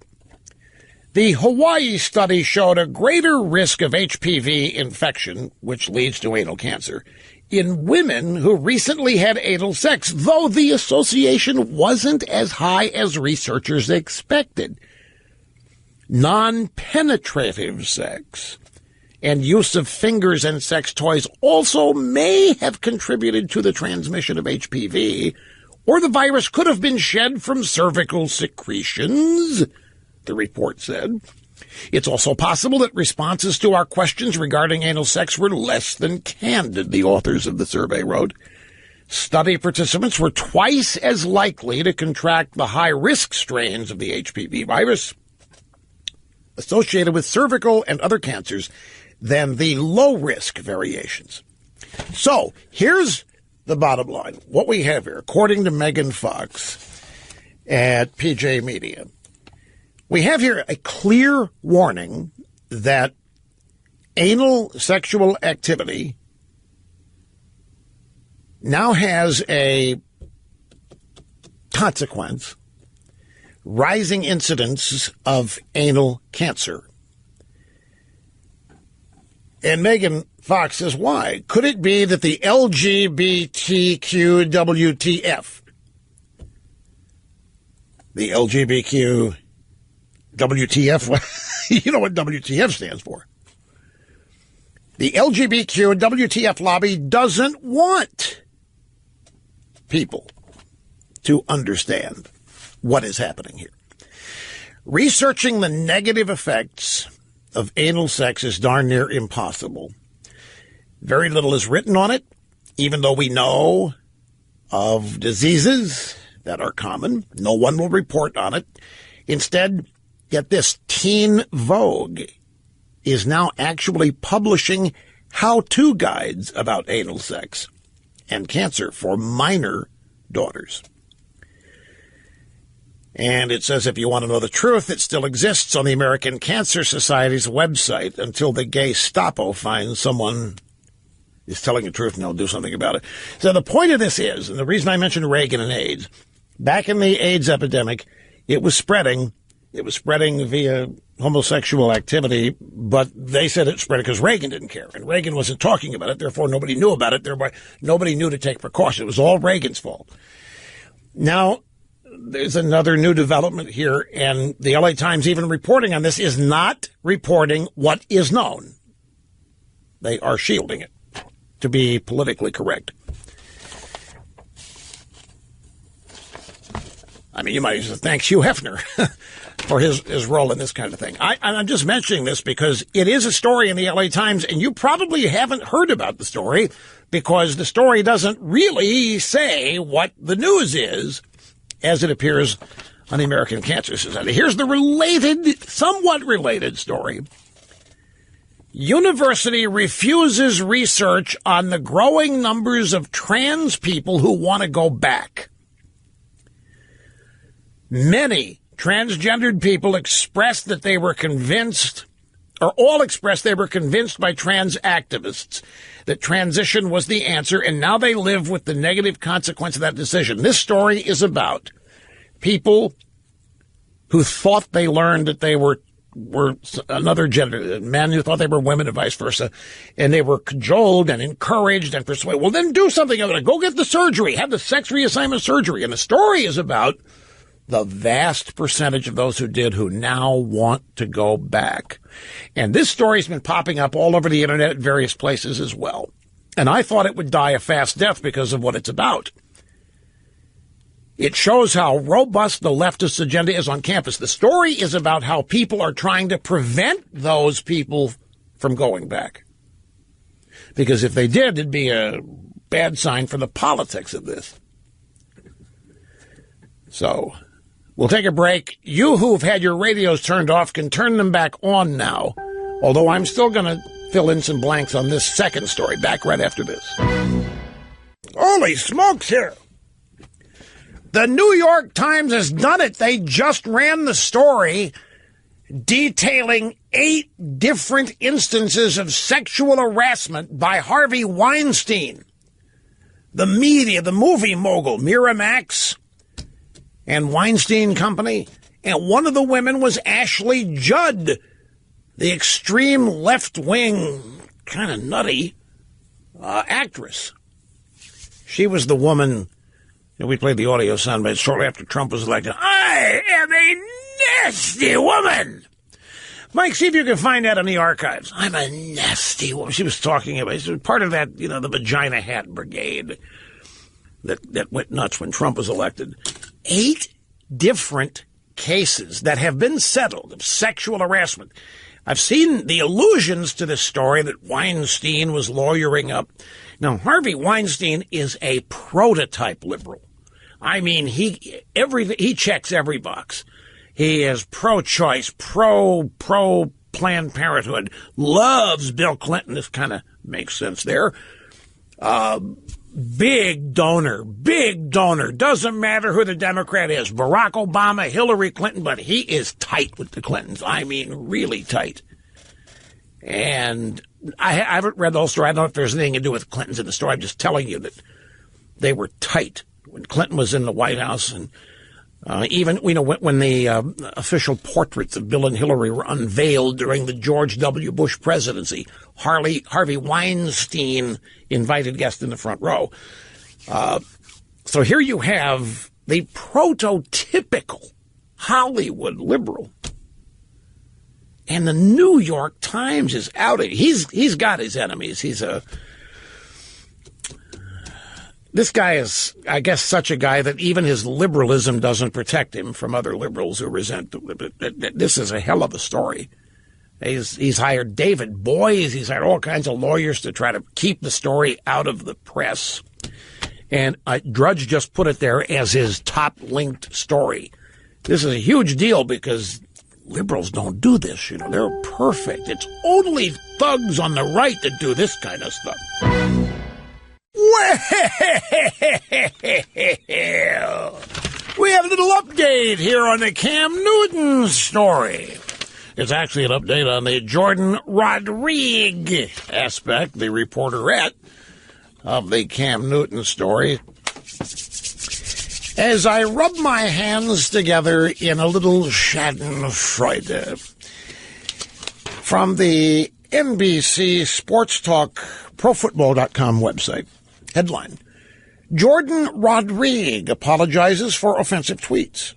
the Hawaii study showed a greater risk of HPV infection, which leads to anal cancer, in women who recently had anal sex, though the association wasn't as high as researchers expected. Non-penetrative sex and use of fingers and sex toys also may have contributed to the transmission of HPV, or the virus could have been shed from cervical secretions, the report said. It's also possible that responses to our questions regarding anal sex were less than candid, the authors of the survey wrote. Study participants were twice as likely to contract the high-risk strains of the HPV virus associated with cervical and other cancers than the low-risk variations. So here's the bottom line. What we have here, according to Megan Fox at PJ Media, we have here a clear warning that anal sexual activity now has a consequence: rising incidence of anal cancer. And Megan Fox says, why? Could it be that the LGBTQ WTF, the LGBTQ WTF, you know what WTF stands for. The LGBTQ WTF lobby doesn't want people to understand what is happening here. Researching the negative effects of anal sex is darn near impossible. Very little is written on it, even though we know of diseases that are common. No one will report on it. Instead, get this, Teen Vogue is now actually publishing how-to guides about anal sex and cancer for minor daughters. And it says if you want to know the truth, it still exists on the American Cancer Society's website until the gay Stapo finds someone is telling the truth and they'll do something about it. So the point of this is, and the reason I mentioned Reagan and AIDS, back in the AIDS epidemic, it was spreading via homosexual activity, but they said it spread because Reagan didn't care. And Reagan wasn't talking about it, therefore nobody knew about it, thereby nobody knew to take precaution. It was all Reagan's fault. Now, there's another new development here, and the LA Times even reporting on this is not reporting what is known. They are shielding it to be politically correct. I mean, you might just thank Hugh Hefner for his role in this kind of thing. I'm just mentioning this because it is a story in the LA Times, and you probably haven't heard about the story because the story doesn't really say what the news is as it appears on the American Cancer Society. Here's the somewhat related story. University refuses research on the growing numbers of trans people who want to go back. Many transgendered people expressed that they were convinced, or all expressed they were convinced by trans activists that transition was the answer, and now they live with the negative consequence of that decision. This story is about people who thought they learned that they were another gender, men who thought they were women and vice versa, and they were cajoled and encouraged and persuaded. Well, then do something about it. Go get the surgery. Have the sex reassignment surgery. And the story is about the vast percentage of those who did who now want to go back. And this story's been popping up all over the internet at various places as well. And I thought it would die a fast death because of what it's about. It shows how robust the leftist agenda is on campus. The story is about how people are trying to prevent those people from going back. Because if they did, it'd be a bad sign for the politics of this. So, we'll take a break. You who've had your radios turned off can turn them back on now. Although I'm still going to fill in some blanks on this second story. Back right after this. Holy smokes here. The New York Times has done it. They just ran the story detailing 8 different instances of sexual harassment by Harvey Weinstein. The media, the movie mogul, Miramax and Weinstein Company. And one of the women was Ashley Judd, the extreme left-wing, kind of nutty actress. She was the woman. We played the audio soundbite shortly after Trump was elected. I am a nasty woman. Mike, see if you can find that in the archives. I'm a nasty woman. She was talking about, she was part of that, the vagina hat brigade that went nuts when Trump was elected. 8 different cases that have been settled of sexual harassment. I've seen the allusions to this story that Weinstein was lawyering up. Now, Harvey Weinstein is a prototype liberal. I mean, he checks every box. He is pro-choice, pro-Planned Parenthood, loves Bill Clinton. This kind of makes sense there. Big donor. Doesn't matter who the Democrat is. Barack Obama, Hillary Clinton, but he is tight with the Clintons. I mean, really tight. And I haven't read the whole story. I don't know if there's anything to do with Clintons in the story. I'm just telling you that they were tight when Clinton was in the White House. And even, when the official portraits of Bill and Hillary were unveiled during the George W. Bush presidency, Harvey Weinstein invited guests in the front row. So here you have the prototypical Hollywood liberal. And the New York Times is outed. He's got his enemies. This guy is, I guess, such a guy that even his liberalism doesn't protect him from other liberals who resent. This is a hell of a story. He's hired David Boies. He's hired all kinds of lawyers to try to keep the story out of the press. And Drudge just put it there as his top linked story. This is a huge deal because liberals don't do this, They're perfect. It's only thugs on the right that do this kind of stuff. Well, we have a little update here on the Cam Newton story. It's actually an update on the Jordan Rodriguez aspect, the reporterette of the Cam Newton story. As I rub my hands together in a little schadenfreude from the NBC Sports Talk ProFootball.com website, headline, Jordan Rodriguez apologizes for offensive tweets.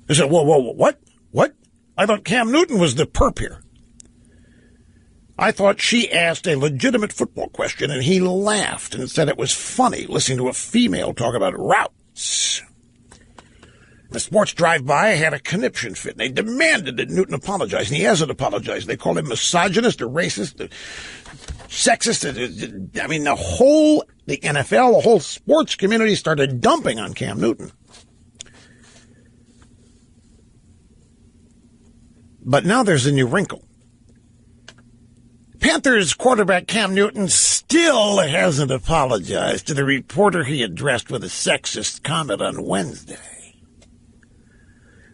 I said, whoa, what? What? I thought Cam Newton was the perp here. I thought she asked a legitimate football question, and he laughed and said it was funny listening to a female talk about routes. The Sports Drive-By had a conniption fit, and they demanded that Newton apologize, and he hasn't apologized. They called him misogynist or racist or sexist. I mean, the NFL, the whole sports community started dumping on Cam Newton. But now there's a new wrinkle. Panthers quarterback Cam Newton still hasn't apologized to the reporter he addressed with a sexist comment on Wednesday.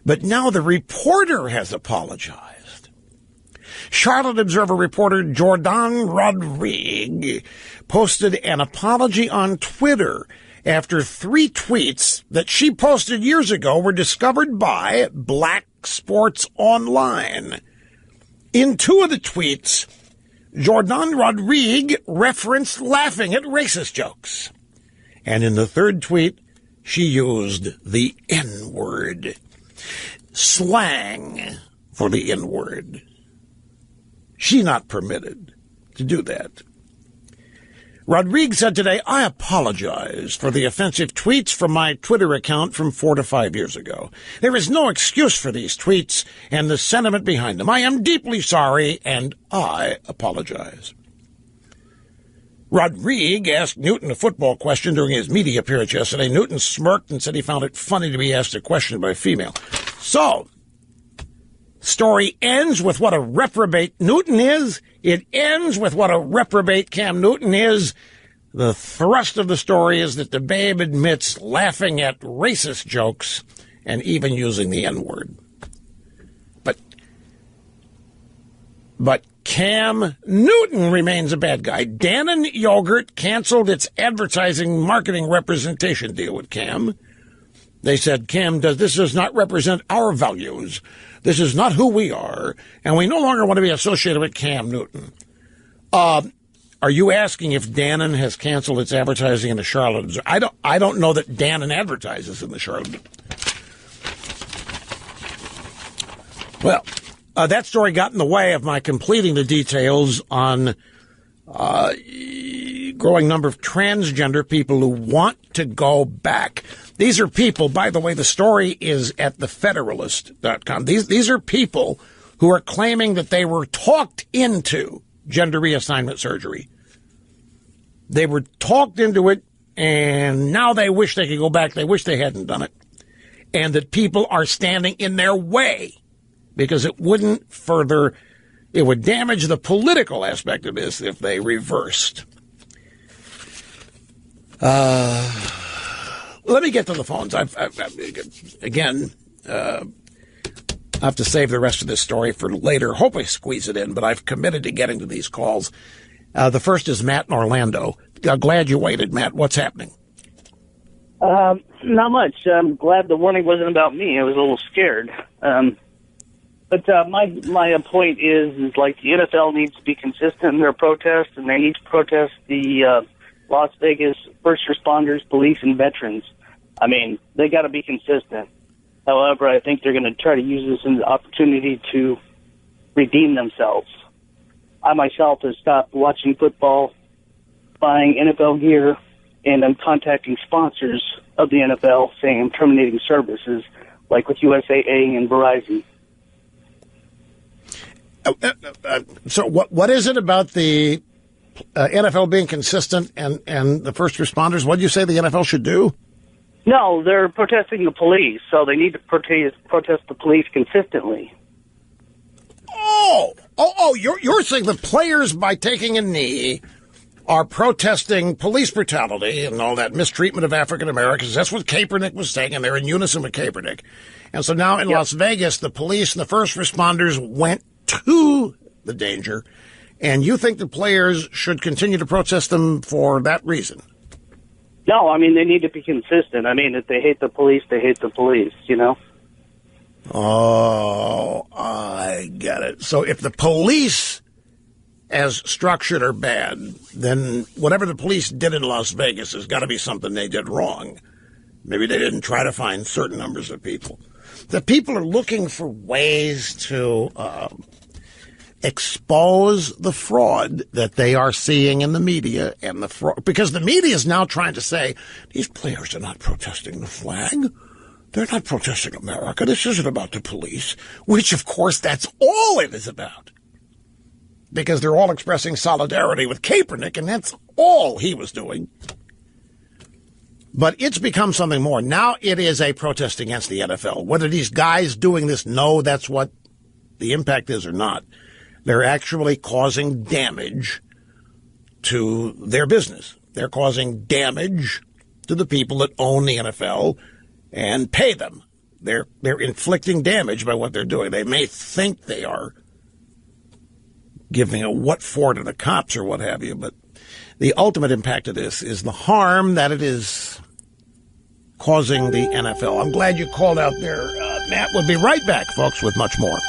But now the reporter has apologized. Charlotte Observer reporter Jordan Rodriguez posted an apology on Twitter after 3 tweets that she posted years ago were discovered by Black Sports Online. In 2 of the tweets, Jordan Rodriguez referenced laughing at racist jokes. And in the 3rd tweet, she used the N-word. Slang for the N-word. She's not permitted to do that. Rodriguez said today, I apologize for the offensive tweets from my Twitter account from 4 to 5 years ago. There is no excuse for these tweets and the sentiment behind them. I am deeply sorry, and I apologize. Rodriguez asked Newton a football question during his media appearance yesterday. Newton smirked and said he found it funny to be asked a question by a female. So, story ends with what a reprobate Newton is. It ends with what a reprobate Cam Newton is. The thrust of the story is that the babe admits laughing at racist jokes and even using the N-word. But Cam Newton remains a bad guy. Dannon Yogurt canceled its advertising marketing representation deal with Cam. They said, this does not represent our values. This is not who we are, and we no longer want to be associated with Cam Newton. Are you asking if Dannon has canceled its advertising in the Charlotte Observer? I don't know that Dannon advertises in the Charlotte. Well, that story got in the way of my completing the details on growing number of transgender people who want to go back. These are people, by the way, the story is at thefederalist.com. These are people who are claiming that they were talked into gender reassignment surgery. They were talked into it, and now they wish they could go back. They wish they hadn't done it. And that people are standing in their way because it would damage the political aspect of this if they reversed. Let me get to the phones. I have to save the rest of this story for later. Hope I squeeze it in, but I've committed to getting to these calls. The first is Matt in Orlando. Glad you waited, Matt. What's happening? Not much. I'm glad the warning wasn't about me. I was a little scared. But my point is like the NFL needs to be consistent in their protest, and they need to protest the Las Vegas first responders, police, and veterans. I mean, they got to be consistent. However, I think they're going to try to use this as an opportunity to redeem themselves. I myself have stopped watching football, buying NFL gear, and I'm contacting sponsors of the NFL saying I'm terminating services, like with USAA and Verizon. So what is it about the NFL being consistent and the first responders? What do you say the NFL should do? No, they're protesting the police, so they need to protest the police consistently. You're saying the players, by taking a knee, are protesting police brutality and all that mistreatment of African Americans. That's what Kaepernick was saying, and they're in unison with Kaepernick. And so now in Las Vegas, the police and the first responders went to the danger, and you think the players should continue to protest them for that reason? No, I mean, they need to be consistent. I mean, if they hate the police, they hate the police, you know? Oh, I get it. So if the police as structured are bad, then whatever the police did in Las Vegas has got to be something they did wrong. Maybe they didn't try to find certain numbers of people. The people are looking for ways to expose the fraud that they are seeing in the media, and the fraud, because the media is now trying to say these players are not protesting the flag. They're not protesting America. This isn't about the police, which, of course, that's all it is about. Because they're all expressing solidarity with Kaepernick, and that's all he was doing. But it's become something more. Now it is a protest against the NFL. Whether these guys doing this know that's what the impact is or not, they're actually causing damage to their business. They're causing damage to the people that own the NFL and pay them. They're inflicting damage by what they're doing. They may think they are giving a what for to the cops or what have you, but the ultimate impact of this is the harm that it is causing the NFL. I'm glad you called out there, Matt. We'll be right back, folks, with much more.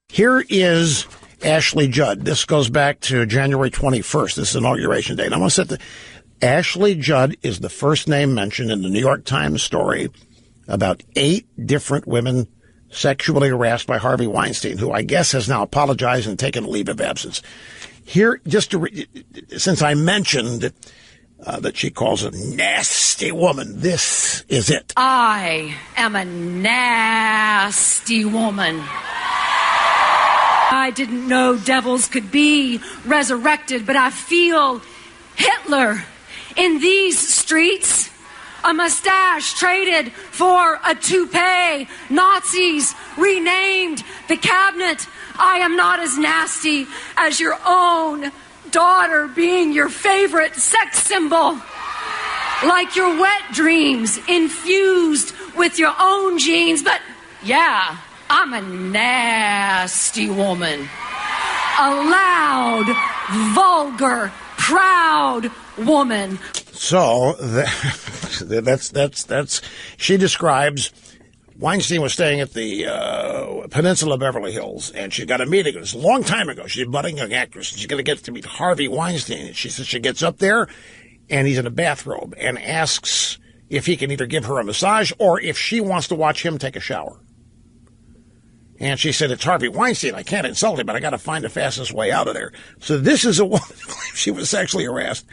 Here is Ashley Judd. This goes back to January 21st. This is Inauguration Day. And I want to set Ashley Judd is the first name mentioned in the New York Times story about 8 different women sexually harassed by Harvey Weinstein, who I guess has now apologized and taken a leave of absence. Here, just to since I mentioned that she calls a nasty woman, this is it. I am a nasty woman. I didn't know devils could be resurrected, but I feel Hitler in these streets. A mustache traded for a toupee. Nazis renamed the cabinet. I am not as nasty as your own daughter being your favorite sex symbol. Like your wet dreams infused with your own genes. But yeah, I'm a nasty woman. A loud, vulgar, proud woman. So that's she describes Weinstein was staying at the Peninsula Beverly Hills, and she got a meeting. It was a long time ago. She's a budding young actress, and she's going to get to meet Harvey Weinstein. And she says she gets up there, and he's in a bathrobe, and asks if he can either give her a massage or if she wants to watch him take a shower. And she said, it's Harvey Weinstein. I can't insult him, but I got to find the fastest way out of there. So this is a woman who claims she was sexually harassed.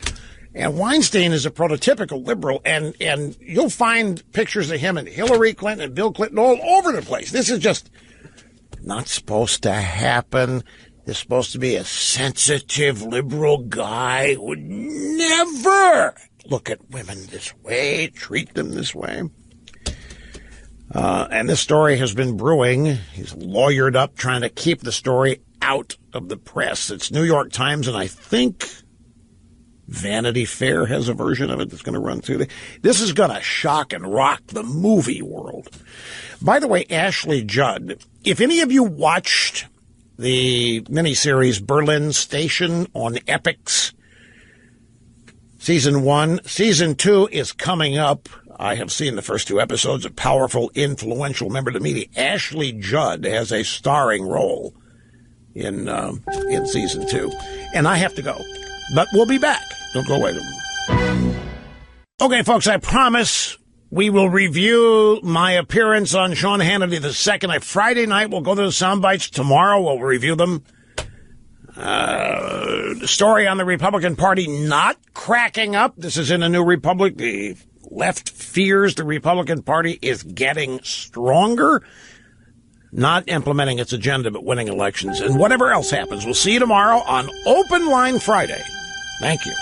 And Weinstein is a prototypical liberal, and you'll find pictures of him and Hillary Clinton and Bill Clinton all over the place. This is just not supposed to happen. It's supposed to be a sensitive liberal guy who would never look at women this way, treat them this way. And this story has been brewing. He's lawyered up, trying to keep the story out of the press. It's New York Times, and I think Vanity Fair has a version of it that's going to run through. This is going to shock and rock the movie world. By the way, Ashley Judd, if any of you watched the miniseries Berlin Station on Epix, Season 1, Season 2 is coming up. I have seen the first 2 episodes. A powerful, influential member of the media, Ashley Judd, has a starring role in Season 2. And I have to go. But we'll be back. Don't go away. Okay, folks, I promise we will review my appearance on Sean Hannity II. Friday night, we'll go to the sound bites. Tomorrow, we'll review them. The story on the Republican Party not cracking up. This is in a New Republic. The left fears the Republican Party is getting stronger, not implementing its agenda, but winning elections. And whatever else happens, we'll see you tomorrow on Open Line Friday. Thank you.